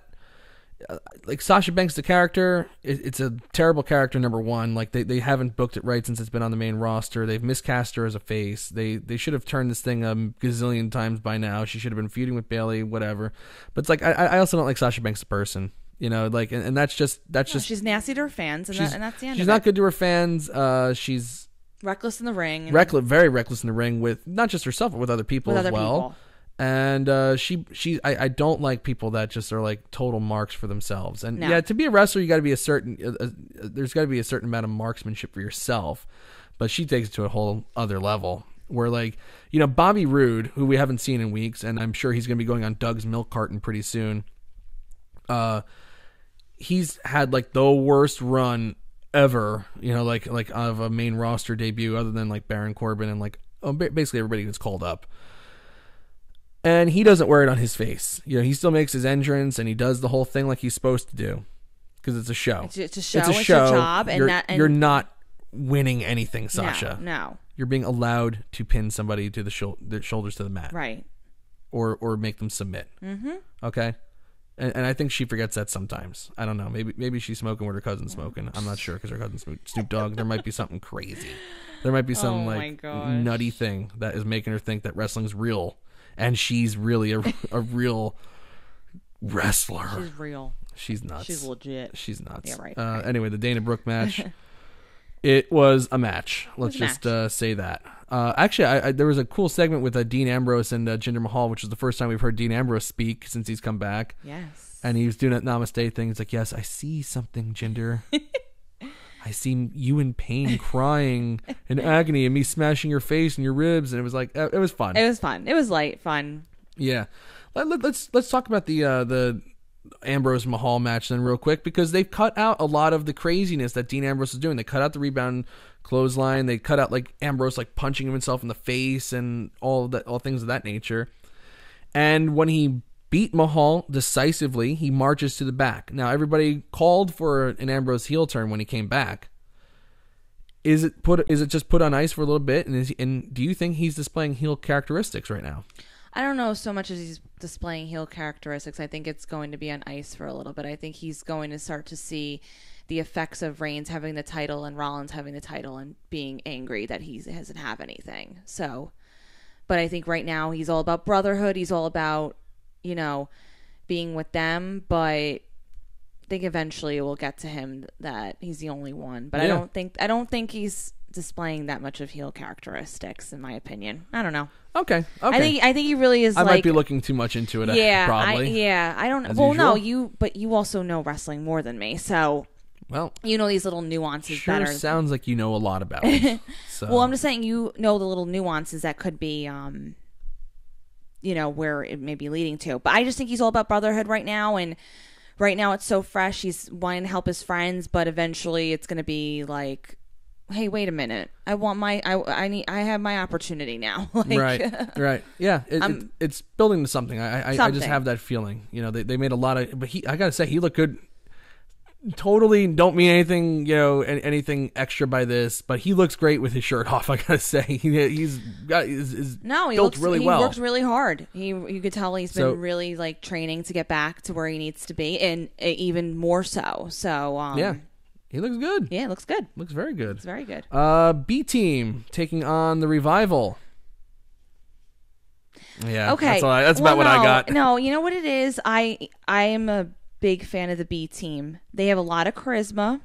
Speaker 2: Like Sasha Banks, the character, it's a terrible character. Number one, like they haven't booked it right since it's been on the main roster. They've miscast her as a face. They should have turned this thing a gazillion times by now. She should have been feuding with Bayley, whatever. But it's like I also don't like Sasha Banks the person. And that's just
Speaker 3: she's nasty to her fans, and that's the end.
Speaker 2: She's not good to her fans. She's
Speaker 3: reckless in the ring.
Speaker 2: Very reckless in the ring with not just herself but with other people as well. And I don't like people that just are like total marks for themselves. And to be a wrestler, you got to be there's got to be a certain amount of marksmanship for yourself. But she takes it to a whole other level. Where Bobby Roode, who we haven't seen in weeks, and I'm sure he's going to be going on Doug's milk carton pretty soon. He's had like the worst run ever. Like of a main roster debut, other than like Baron Corbin and basically everybody gets called up. And he doesn't wear it on his face. He still makes his entrance and he does the whole thing like he's supposed to do. Because it's a show.
Speaker 3: It's a show. It's a job.
Speaker 2: You're not winning anything, Sasha.
Speaker 3: No.
Speaker 2: You're being allowed to pin somebody to their shoulders to the mat.
Speaker 3: Right.
Speaker 2: Or make them submit. Mm-hmm. Okay? And I think she forgets that sometimes. I don't know. Maybe she's smoking with her cousin smoking. I'm not sure because her cousin's Snoop Dogg. There might be something crazy. There might be some nutty thing that is making her think that wrestling's real. And she's really a real wrestler.
Speaker 3: She's real.
Speaker 2: She's nuts.
Speaker 3: She's legit.
Speaker 2: She's nuts.
Speaker 3: Yeah, right.
Speaker 2: Anyway, the Dana Brooke match. It was a match. Let's just say that. Actually, there was a cool segment with Dean Ambrose and Jinder Mahal, which is the first time we've heard Dean Ambrose speak since he's come back.
Speaker 3: Yes.
Speaker 2: And he was doing that namaste thing. He's like, yes, I see something, Jinder. I see you in pain, crying, in agony, and me smashing your face and your ribs, and it was like it was fun.
Speaker 3: It was fun. It was light fun.
Speaker 2: Yeah, let's talk about the Ambrose Mahal match then real quick, because they've cut out a lot of the craziness that Dean Ambrose is doing. They cut out the rebound clothesline. They cut out like Ambrose like punching himself in the face and all things of that nature. And when he beat Mahal decisively, he marches to the back. Now, everybody called for an Ambrose heel turn when he came back. Is it just put on ice for a little bit? And do you think he's displaying heel characteristics right now?
Speaker 3: I don't know so much as he's displaying heel characteristics. I think it's going to be on ice for a little bit. I think he's going to start to see the effects of Reigns having the title and Rollins having the title and being angry that he doesn't have anything. So, but I think right now he's all about brotherhood. He's all about being with them, but I think eventually it will get to him that he's the only one. But yeah. I don't think he's displaying that much of heel characteristics, in my opinion. I don't know.
Speaker 2: Okay.
Speaker 3: I think he really is.
Speaker 2: I might be looking too much into it.
Speaker 3: Yeah,
Speaker 2: probably.
Speaker 3: I don't.
Speaker 2: As
Speaker 3: well,
Speaker 2: usual.
Speaker 3: no, but you also know wrestling more than me, so. Well, these little nuances better.
Speaker 2: Sure sounds like you know a lot about it. So.
Speaker 3: Well, I'm just saying the little nuances that could be where it may be leading to. But I just think he's all about brotherhood right now, and right now it's so fresh. He's wanting to help his friends, but eventually it's going to be like, hey, wait a minute. I have my opportunity now.
Speaker 2: Right. Yeah. It's building to something. I just have that feeling. They made a lot of, but I got to say, he looked good. Totally don't mean anything, anything extra by this, but he looks great with his shirt off. I gotta say, he's got built really well.
Speaker 3: He works really hard. You could tell he's been really like training to get back to where he needs to be, and even more so. So
Speaker 2: yeah, he looks good.
Speaker 3: Yeah, it looks good.
Speaker 2: Looks very good.
Speaker 3: It's very good.
Speaker 2: B Team taking on the Revival. Yeah.
Speaker 3: Okay.
Speaker 2: That's about what I got.
Speaker 3: No, you know what it is. I am a big fan of the B Team. They have a lot of charisma.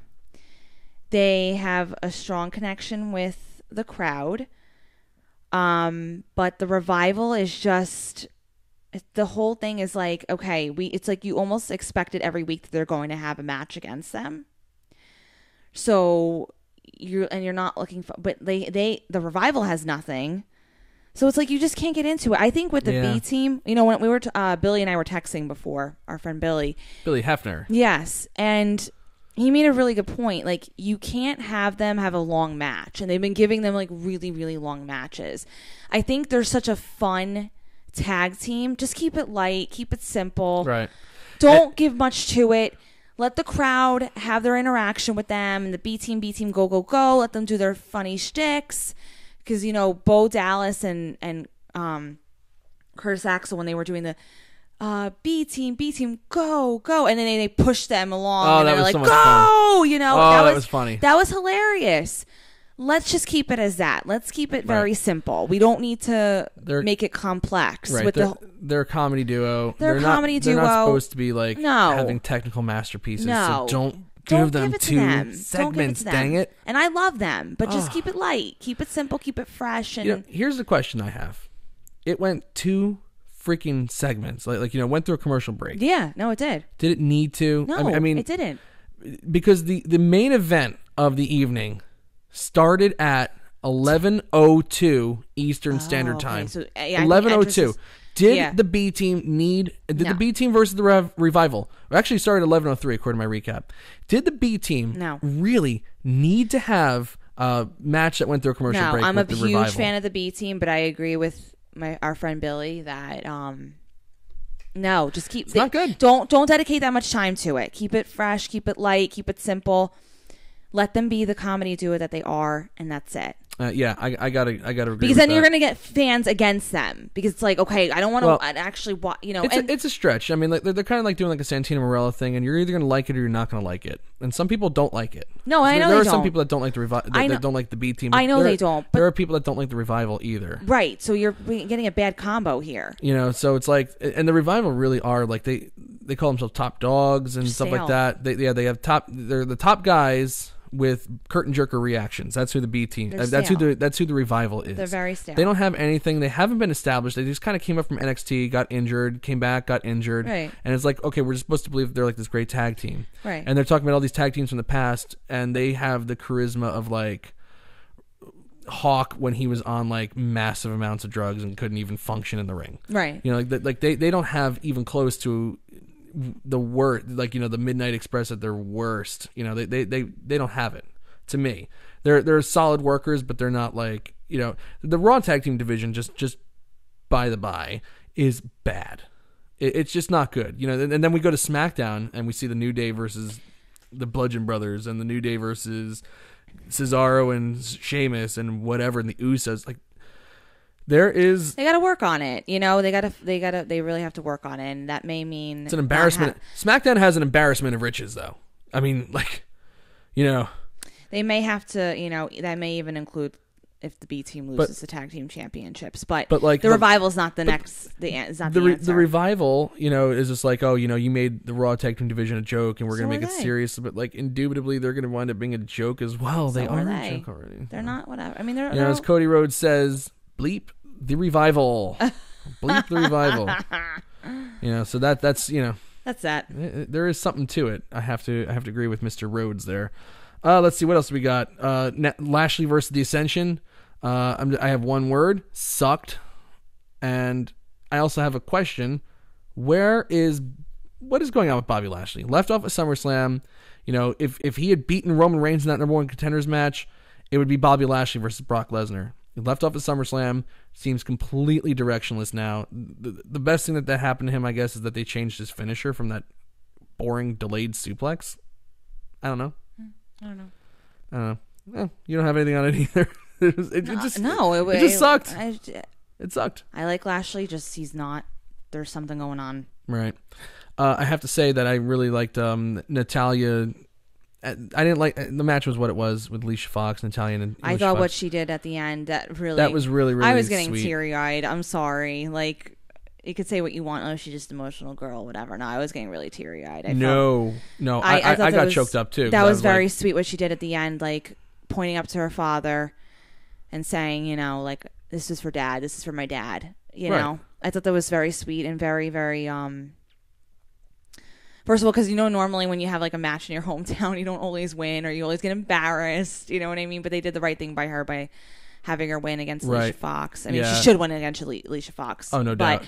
Speaker 3: They have a strong connection with the crowd. But the Revival is just, the whole thing is like, okay, it's like you almost expected every week that they're going to have a match against them. So you're not looking for, but the Revival has nothing. So it's like you just can't get into it. I think with the B Team, when we were Billy and I were texting before, our friend Billy
Speaker 2: Hefner.
Speaker 3: Yes, and he made a really good point. Like, you can't have them have a long match, and they've been giving them like really, really long matches. I think they're such a fun tag team, just keep it light, keep it simple.
Speaker 2: Right.
Speaker 3: Don't give much to it. Let the crowd have their interaction with them, and the B team, go, go, go. Let them do their funny shticks. Because, Bo Dallas and Curtis Axel, when they were doing the B team, go, go. And then they pushed them along.
Speaker 2: Oh,
Speaker 3: and
Speaker 2: that
Speaker 3: they're
Speaker 2: was
Speaker 3: like,
Speaker 2: so much
Speaker 3: go!
Speaker 2: fun. That was funny.
Speaker 3: That was hilarious. Let's just keep it as that. Let's keep it very simple. We don't need to make it complex.
Speaker 2: Right. They're a comedy duo.
Speaker 3: They're a comedy duo.
Speaker 2: They're not supposed to be like having technical masterpieces.
Speaker 3: No.
Speaker 2: So don't give them two segments, dang it.
Speaker 3: And I love them, but just keep it light. Keep it simple. Keep it fresh. And
Speaker 2: here's the question I have. It went 2 freaking segments. Like went through a commercial break.
Speaker 3: Yeah. No, it did.
Speaker 2: Did it need to?
Speaker 3: No,
Speaker 2: I mean,
Speaker 3: it didn't.
Speaker 2: Because the main event of the evening started at 11:02 Eastern Standard Time.
Speaker 3: So,
Speaker 2: 11:02. Did the B team the B team versus the Revival? Actually, started at 11:03 according to my recap. Did the B team really need to have a match that went through a commercial break?
Speaker 3: I'm
Speaker 2: with
Speaker 3: a
Speaker 2: the
Speaker 3: huge
Speaker 2: Revival?
Speaker 3: fan of the B team, but I agree with our friend Billy that no, just keep.
Speaker 2: It's not good.
Speaker 3: Don't dedicate that much time to it. Keep it fresh. Keep it light. Keep it simple. Let them be the comedy duo that they are, and that's it.
Speaker 2: I gotta agree.
Speaker 3: Because then you're gonna get fans against them. Because it's like, okay, I don't want to actually watch.
Speaker 2: It's a stretch. I mean, like, they're kind of like doing like a Santino Marella thing, and you're either gonna like it or you're not gonna like it. And some people don't like it.
Speaker 3: No, I know
Speaker 2: there
Speaker 3: they
Speaker 2: are
Speaker 3: don't.
Speaker 2: some people that don't like the Revival. That don't like the B team.
Speaker 3: I know they don't. But
Speaker 2: there are people that don't like the Revival either.
Speaker 3: Right. So you're getting a bad combo here.
Speaker 2: So it's like, and the Revival really are like they call themselves top dogs and stuff like that. They have they're the top guys with curtain jerker reactions. That's who the B team. That's who the Revival is.
Speaker 3: They're very stale.
Speaker 2: They don't have anything. They haven't been established. They just kind of came up from NXT, got injured, came back, got injured,
Speaker 3: right.
Speaker 2: And it's like, okay, we're just supposed to believe they're like this great tag team,
Speaker 3: right?
Speaker 2: And they're talking about all these tag teams from the past, and they have the charisma of like Hawk when he was on like massive amounts of drugs and couldn't even function in the ring,
Speaker 3: right?
Speaker 2: They don't have even close to the worst, like the Midnight Express at their worst. They don't have it. To me, they're solid workers, but they're not like the Raw tag team division. Just by the by is bad. It's just not good. And then we go to SmackDown and we see the New Day versus the Bludgeon Brothers and the New Day versus Cesaro and Sheamus and whatever, and the Usos. Like, they got
Speaker 3: to work on it. They really have to work on it, and that may mean
Speaker 2: it's an embarrassment. SmackDown has an embarrassment of riches, though. I mean, like,
Speaker 3: they may have to. That may even include if the B team loses the tag team championships. But like the Revival's not the next. Is not the answer.
Speaker 2: The Revival, is just like, you made the Raw tag team division a joke, and we're gonna make it serious. But like, indubitably, they're gonna wind up being a joke as well. They are a joke already.
Speaker 3: They're not. Whatever. I mean, they're.
Speaker 2: As Cody Rhodes says, bleep the Revival. Bleep the Revival. So that's
Speaker 3: that's that.
Speaker 2: There is something to it. I have to agree with Mr. Rhodes there. Let's see what else we got. Lashley versus the Ascension. I have one word: sucked. And I also have a question: what is going on with Bobby Lashley? Left off at SummerSlam. If he had beaten Roman Reigns in that number one contenders match, it would be Bobby Lashley versus Brock Lesnar. He left off at SummerSlam. Seems completely directionless now. The best thing that happened to him, I guess, is that they changed his finisher from that boring delayed suplex. I don't know. You don't have anything on it either. It just sucked. It sucked.
Speaker 3: I like Lashley. Just he's not. There's something going on.
Speaker 2: Right. I have to say that I really liked Natalya. I didn't like the match was what it was with Alicia Fox, Natalya, and
Speaker 3: I thought what she did at the end that was really
Speaker 2: really.
Speaker 3: I was getting
Speaker 2: sweet.
Speaker 3: Teary eyed. I'm sorry. Like, you could say what you want. Oh, she's just an emotional girl, whatever. No, I was getting really teary eyed.
Speaker 2: I got choked up too.
Speaker 3: That was very sweet what she did at the end, like pointing up to her father and saying, like, this is for Dad. This is for my dad. You know, I thought that was very sweet and very, very First of all, because normally when you have like a match in your hometown, you don't always win or you always get embarrassed. You know what I mean? But they did the right thing by her by having her win against Alicia Fox. I mean, she should win against Alicia Fox.
Speaker 2: Oh, no doubt.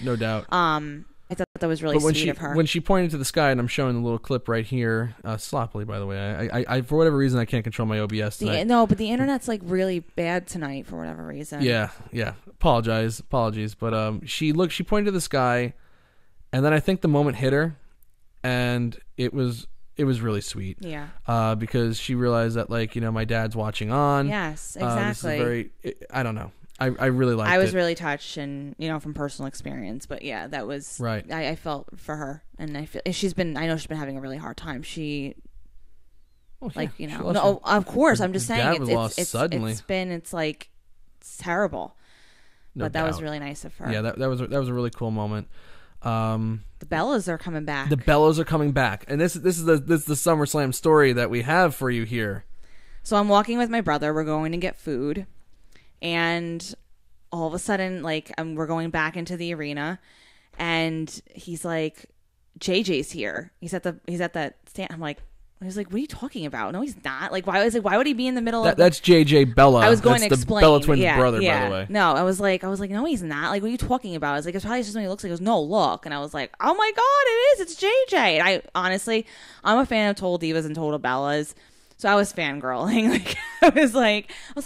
Speaker 3: I thought that was really sweet of her.
Speaker 2: When she pointed to the sky, and I'm showing the little clip right here, sloppily, by the way. I for whatever reason, I can't control my OBS tonight.
Speaker 3: No, but the internet's like really bad tonight for whatever reason.
Speaker 2: Yeah. Apologies. But she pointed to the sky, and then I think the moment hit her, and it was really sweet.
Speaker 3: Yeah.
Speaker 2: Because she realized that, like, you know, my dad's watching on.
Speaker 3: Yes, exactly.
Speaker 2: I don't know. I really liked it.
Speaker 3: I was really touched, and you know, from personal experience. But yeah, that was
Speaker 2: right.
Speaker 3: I felt for her, and I feel I know she's been having a really hard time. Of course, I'm just saying it's terrible.
Speaker 2: No
Speaker 3: but that
Speaker 2: doubt.
Speaker 3: was really nice of her.
Speaker 2: Yeah, that was a really cool moment.
Speaker 3: The Bellas are coming back.
Speaker 2: The Bellas are coming back, and this is the SummerSlam story that we have for you here.
Speaker 3: So I'm walking with my brother. We're going to get food. And all of a sudden, like, we're going back into the arena, and he's like, "JJ's here." He's at that stand. I was like, "What are you talking about?" No, he's not. Like, why would he be in the middle of?
Speaker 2: That's JJ Bella.
Speaker 3: I was going
Speaker 2: that's
Speaker 3: to explain.
Speaker 2: The Bella twins' brother, by the way.
Speaker 3: No, I was like, no, he's not. Like, what are you talking about? I was like, it's probably just what he looks like. He goes, "No, look," and I was like, "Oh my god, it is! It's JJ." And I'm a fan of Total Divas and Total Bellas. So I was fangirling. Like I was like, I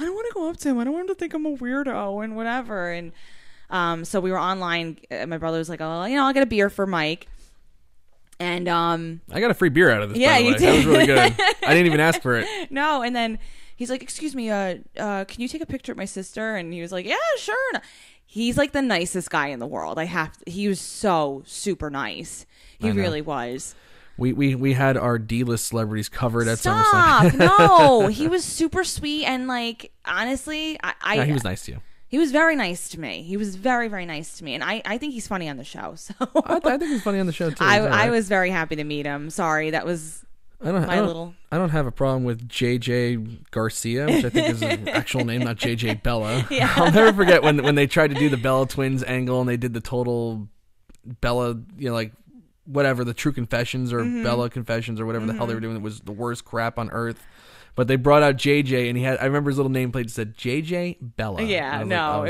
Speaker 3: don't want to go up to him. I don't want him to think I'm a weirdo and whatever. And so we were online. My brother was like, "Oh, you know, I'll get a beer for Mike." And
Speaker 2: I got a free beer out of this.
Speaker 3: Yeah,
Speaker 2: by the way.
Speaker 3: you did.
Speaker 2: That was really good. I didn't even ask for it.
Speaker 3: No, and then he's like, "Excuse me, can you take a picture of my sister?" And he was like, "Yeah, sure." He's like the nicest guy in the world. He was so super nice. He really was.
Speaker 2: We had our D-list celebrities covered at
Speaker 3: Stop!
Speaker 2: SummerSlam.
Speaker 3: No, he was super sweet, and like honestly,
Speaker 2: he was nice to you.
Speaker 3: He was very nice to me. He was very, very nice to me, and I think he's funny on the show. So
Speaker 2: I think he's funny on the show too.
Speaker 3: I was very happy to meet him. Sorry, that was
Speaker 2: I don't have a problem with JJ Garcia, which I think is his actual name, not JJ Bella.
Speaker 3: Yeah.
Speaker 2: I'll never forget when they tried to do the Bella twins angle and they did the total Bella, you know, like whatever, the True Confessions or Bella Confessions or whatever the hell they were doing. It was the worst crap on earth. But they brought out JJ, and I remember his little nameplate said JJ Bella.
Speaker 3: Yeah,
Speaker 2: it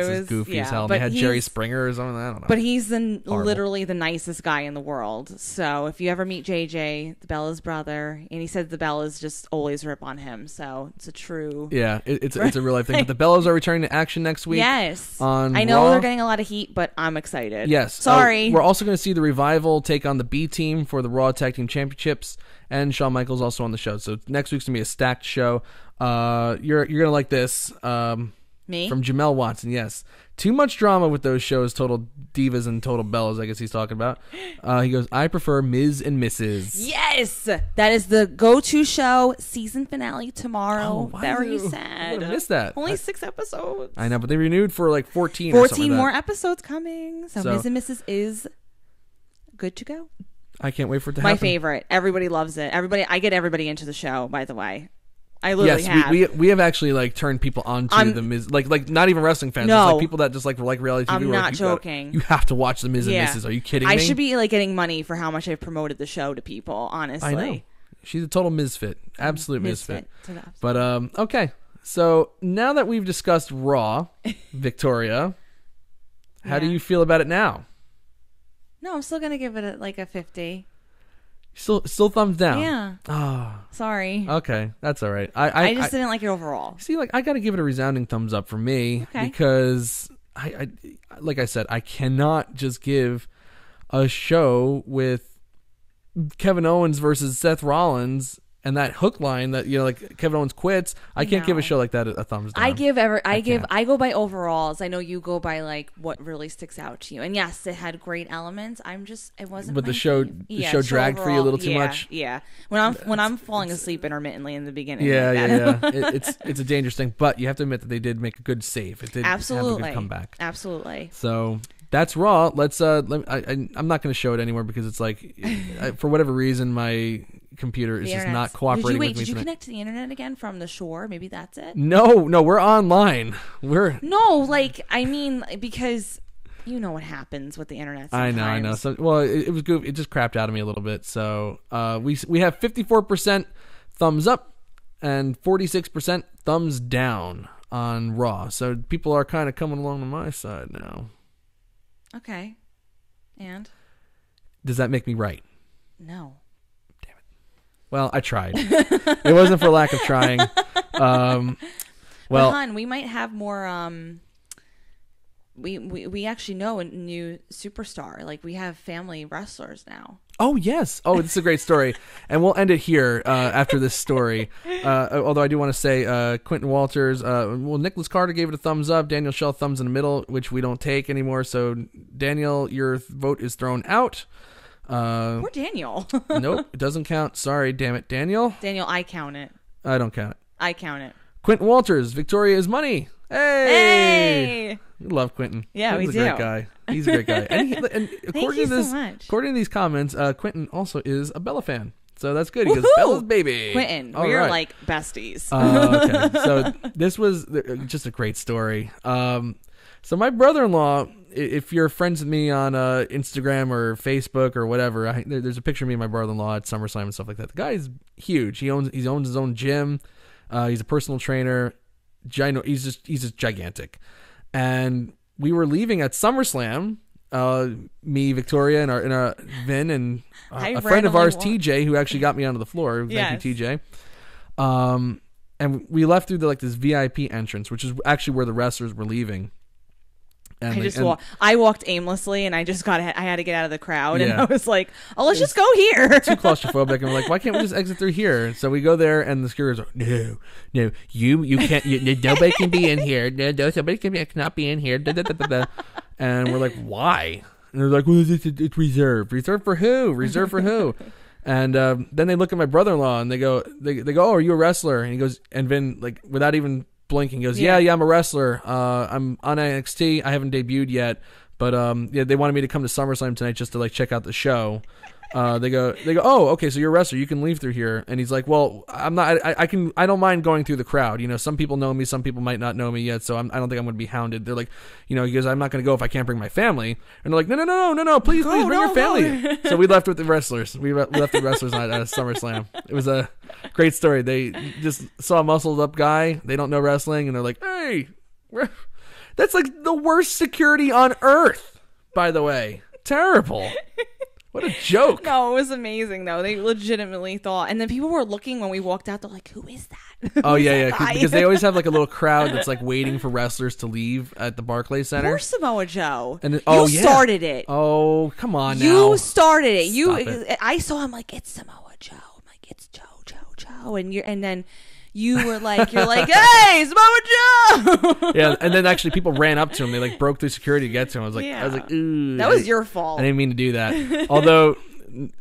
Speaker 2: was goofy as hell. And they had Jerry Springer or something. I don't know.
Speaker 3: But he's literally the nicest guy in the world. So if you ever meet JJ, the Bella's brother, and he said the Bellas just always rip on him. So it's a true.
Speaker 2: Yeah, it's a real life thing. But the Bellas are returning to action next week.
Speaker 3: Yes.
Speaker 2: I
Speaker 3: know they're getting a lot of heat, but I'm excited.
Speaker 2: Yes.
Speaker 3: Sorry.
Speaker 2: We're also going to see the Revival take on the B team for the Raw Tag Team Championships. And Shawn Michaels also on the show. So next week's going to be a stacked show. You're going to like this.
Speaker 3: Me?
Speaker 2: From Jamel Watson, yes. Too much drama with those shows, Total Divas and Total Bellas, I guess he's talking about. He goes, I prefer Ms. and Mrs.
Speaker 3: Yes! That is the go-to show. Season finale tomorrow.
Speaker 2: Oh,
Speaker 3: Very sad.
Speaker 2: I missed that.
Speaker 3: Only 6 episodes.
Speaker 2: I know, but they renewed for like 14
Speaker 3: or something
Speaker 2: 14
Speaker 3: more
Speaker 2: like
Speaker 3: episodes coming. So Ms. and Mrs. is good to go.
Speaker 2: I can't wait for it to happen.
Speaker 3: My favorite. Everybody loves it. I get everybody into the show, by the way. I literally have.
Speaker 2: We have actually like turned people onto the Miz, like not even wrestling fans.
Speaker 3: No.
Speaker 2: It's like people that just like reality TV.
Speaker 3: I'm not joking.
Speaker 2: You have to watch the Miz and Mrs. Are you kidding me?
Speaker 3: I should be like getting money for how much I've promoted the show to people. Honestly,
Speaker 2: I know. She's a total misfit, absolute misfit. But okay. So now that we've discussed Raw, Victoria, how do you feel about it now?
Speaker 3: No, I'm still gonna give it a 50.
Speaker 2: Still thumbs down.
Speaker 3: Yeah.
Speaker 2: Oh.
Speaker 3: Sorry.
Speaker 2: Okay, that's all right.
Speaker 3: I just didn't like it overall.
Speaker 2: See, like I got to give it a resounding thumbs up for me because I like I said, I cannot just give a show with Kevin Owens versus Seth Rollins and that hook line that, you know, like Kevin Owens quits. I can't give a show like that a thumbs down.
Speaker 3: I go by overalls. I know you go by like what really sticks out to you. And yes, it had great elements. It wasn't.
Speaker 2: But the show dragged for you a little too much.
Speaker 3: Yeah. When I'm falling asleep intermittently in the beginning.
Speaker 2: Yeah. It's a dangerous thing, but you have to admit that they did make a good save. It did have a good comeback.
Speaker 3: Absolutely.
Speaker 2: So that's Raw. Let's. I'm not going to show it anymore because it's like, for whatever reason, my computer is just not cooperating with me.
Speaker 3: Did you connect to the internet again from the shore? Maybe that's it.
Speaker 2: No, we're online.
Speaker 3: I mean, because you know what happens with the internet sometimes.
Speaker 2: I know. So, well, it was good. It just crapped out of me a little bit. So we have 54% thumbs up and 46% thumbs down on Raw. So people are kind of coming along to my side now.
Speaker 3: Okay. And
Speaker 2: Does that make me right?
Speaker 3: No.
Speaker 2: Well, I tried. It wasn't for lack of trying. Well,
Speaker 3: hon, we might have more. We actually know a new superstar. Like, we have family wrestlers now.
Speaker 2: Oh, yes. Oh, this is a great story. And we'll end it here after this story. Although I do want to say Quentin Walters, Nicholas Carter gave it a thumbs up. Daniel Schell, thumbs in the middle, which we don't take anymore. So, Daniel, your vote is thrown out.
Speaker 3: Poor Daniel.
Speaker 2: Nope, it doesn't count. Sorry, damn it. Daniel,
Speaker 3: I count it.
Speaker 2: I don't count it.
Speaker 3: I count it.
Speaker 2: Quentin Walters, Victoria is money. Hey! We love Quentin.
Speaker 3: Yeah,
Speaker 2: Quentin's
Speaker 3: we
Speaker 2: a
Speaker 3: do.
Speaker 2: great guy. He's a great guy. And according
Speaker 3: Thank you so much.
Speaker 2: according to these comments, Quentin also is a Bella fan. So that's good. He goes,
Speaker 3: Woohoo!
Speaker 2: Bella's baby.
Speaker 3: Quentin,
Speaker 2: All
Speaker 3: we're
Speaker 2: right.
Speaker 3: like besties.
Speaker 2: Okay. So this was just a great story. So my brother-in-law, if you're friends with me on Instagram or Facebook or whatever, there's a picture of me and my brother-in-law at SummerSlam and stuff like that. The guy is huge. He owns his own gym. He's a personal trainer. He's just gigantic. And we were leaving at SummerSlam. Me, Victoria, and Vin, and a friend of ours, TJ, who actually got me onto the floor. Thank you, TJ. And we left through this VIP entrance, which is actually where the wrestlers were leaving. And
Speaker 3: I walked aimlessly, and I had to get out of the crowd, and
Speaker 2: Yeah.
Speaker 3: I was like, "Oh, let's just go here."
Speaker 2: Too claustrophobic, and we're like, "Why can't we just exit through here?" So we go there, and the security's like, "No, you can't. Nobody can be in here. No, somebody cannot be in here." Da, da, da, da, da. And we're like, "Why?" And they're like, "Well, it's reserved. Reserved for who? Reserved for who?" And then they look at my brother-in-law, and they go, "Oh, are you a wrestler?" And he goes, and Vin, without even blinking, goes, yeah, I'm a wrestler. I'm on NXT. I haven't debuted yet, but they wanted me to come to SummerSlam tonight just to check out the show. They go, oh, okay, so you're a wrestler. You can leave through here. And he's like, well, I'm not. I don't mind going through the crowd. Some people know me, some people might not know me yet, so I don't think I'm going to be hounded. They're like, he goes, I'm not going to go if I can't bring my family. And they're like, no, please bring your family. So we left with the wrestlers. We left the wrestlers at SummerSlam. It was a great story. They just saw a muscled up guy. They don't know wrestling, and they're like, hey, that's the worst security on earth, by the way. Terrible. What a joke.
Speaker 3: No, it was amazing, though. They legitimately thought. And then people were looking when we walked out. They're like, who is that?
Speaker 2: Oh, yeah. Because they always have a little crowd that's waiting for wrestlers to leave at the Barclays Center.
Speaker 3: Poor Samoa Joe.
Speaker 2: And
Speaker 3: you started it.
Speaker 2: Oh, come on now.
Speaker 3: You started it.
Speaker 2: Stop it.
Speaker 3: I saw him it's Samoa Joe. I'm like, it's Joe. And then you were like, you're like, hey, Samoa Joe.
Speaker 2: Yeah, and then actually people ran up to him. They broke through security to get to him. I was like, ooh.
Speaker 3: That was your fault.
Speaker 2: I didn't mean to do that. Although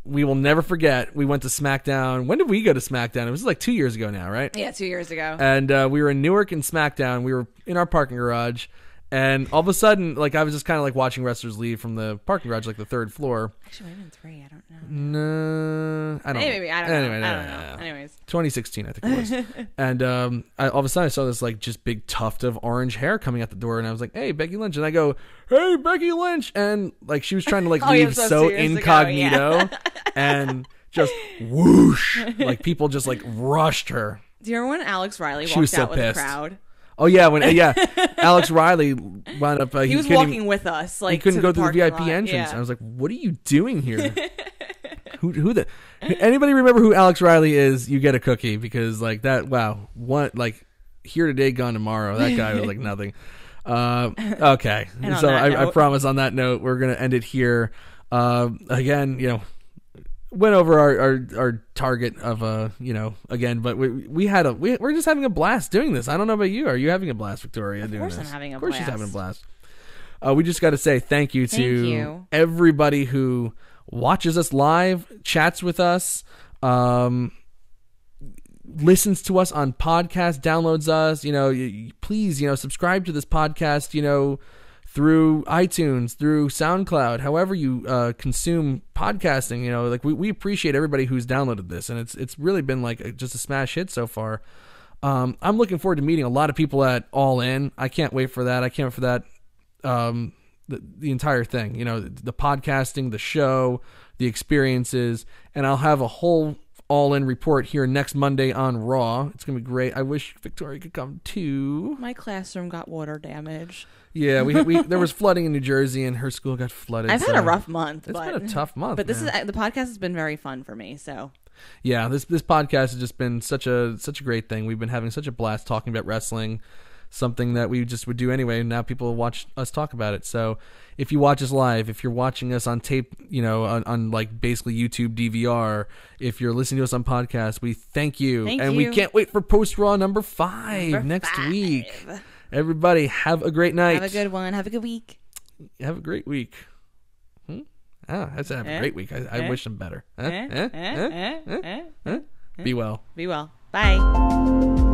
Speaker 2: we will never forget, we went to SmackDown. When did we go to SmackDown? It was 2 years ago now, right?
Speaker 3: Yeah, 2 years ago.
Speaker 2: And we were in Newark and SmackDown. We were in our parking garage. And all of a sudden, I was just kind of watching wrestlers leave from the parking garage, the third floor.
Speaker 3: Actually, might have been 3. I don't know.
Speaker 2: No, I don't know.
Speaker 3: Maybe, I don't know. Anyways.
Speaker 2: 2016, I think it was. And all of a sudden, I saw this just big tuft of orange hair coming out the door. And I was like, hey, Becky Lynch. And I go, hey, Becky Lynch. And she was trying to leave so incognito. And just whoosh. People just rushed her.
Speaker 3: Do you remember when Alex Riley walked out with the crowd?
Speaker 2: Oh yeah, when Alex Riley wound up.
Speaker 3: He was walking with us.
Speaker 2: He couldn't go through the VIP entrance.
Speaker 3: Yeah.
Speaker 2: I was like, "What are you doing here?" Anybody remember who Alex Riley is? You get a cookie because that. Wow, what here today, gone tomorrow. That guy was nothing. Okay, so I promise on that note we're gonna end it here. Again, went over our target of again, but we're just having a blast doing this. I don't know about you. Are you having a blast, Victoria?
Speaker 3: Of course, I'm having a blast.
Speaker 2: Of course, she's having a blast. We just got to say thank you to everybody who watches us live, chats with us, listens to us on podcast, downloads us. Please, subscribe to this podcast. Through iTunes, through SoundCloud, however you consume podcasting, we appreciate everybody who's downloaded this, and it's really been just a smash hit so far. I'm looking forward to meeting a lot of people at All In. I can't wait for that. I can't wait for that. The entire thing, the podcasting, the show, the experiences, and I'll have a whole all-in report here next Monday on Raw. It's going to be great. I wish Victoria could come too.
Speaker 3: My classroom got water damage.
Speaker 2: Yeah, we there was flooding in New Jersey, and her school got flooded.
Speaker 3: I've had a rough month.
Speaker 2: It's been a tough month.
Speaker 3: But this is the podcast has been very fun for me. So
Speaker 2: yeah, this podcast has just been such a great thing. We've been having such a blast talking about wrestling, something that we just would do anyway. And now people watch us talk about it. So if you watch us live, if you're watching us on tape, on like basically YouTube DVR, if you're listening to us on podcast, we thank you. And we can't wait for Post Raw number 5 next week. Everybody, have a great night.
Speaker 3: Have a good one. Have a good week.
Speaker 2: Have a great week. I said have a great week. I wish them better. Be well.
Speaker 3: Be well. Bye.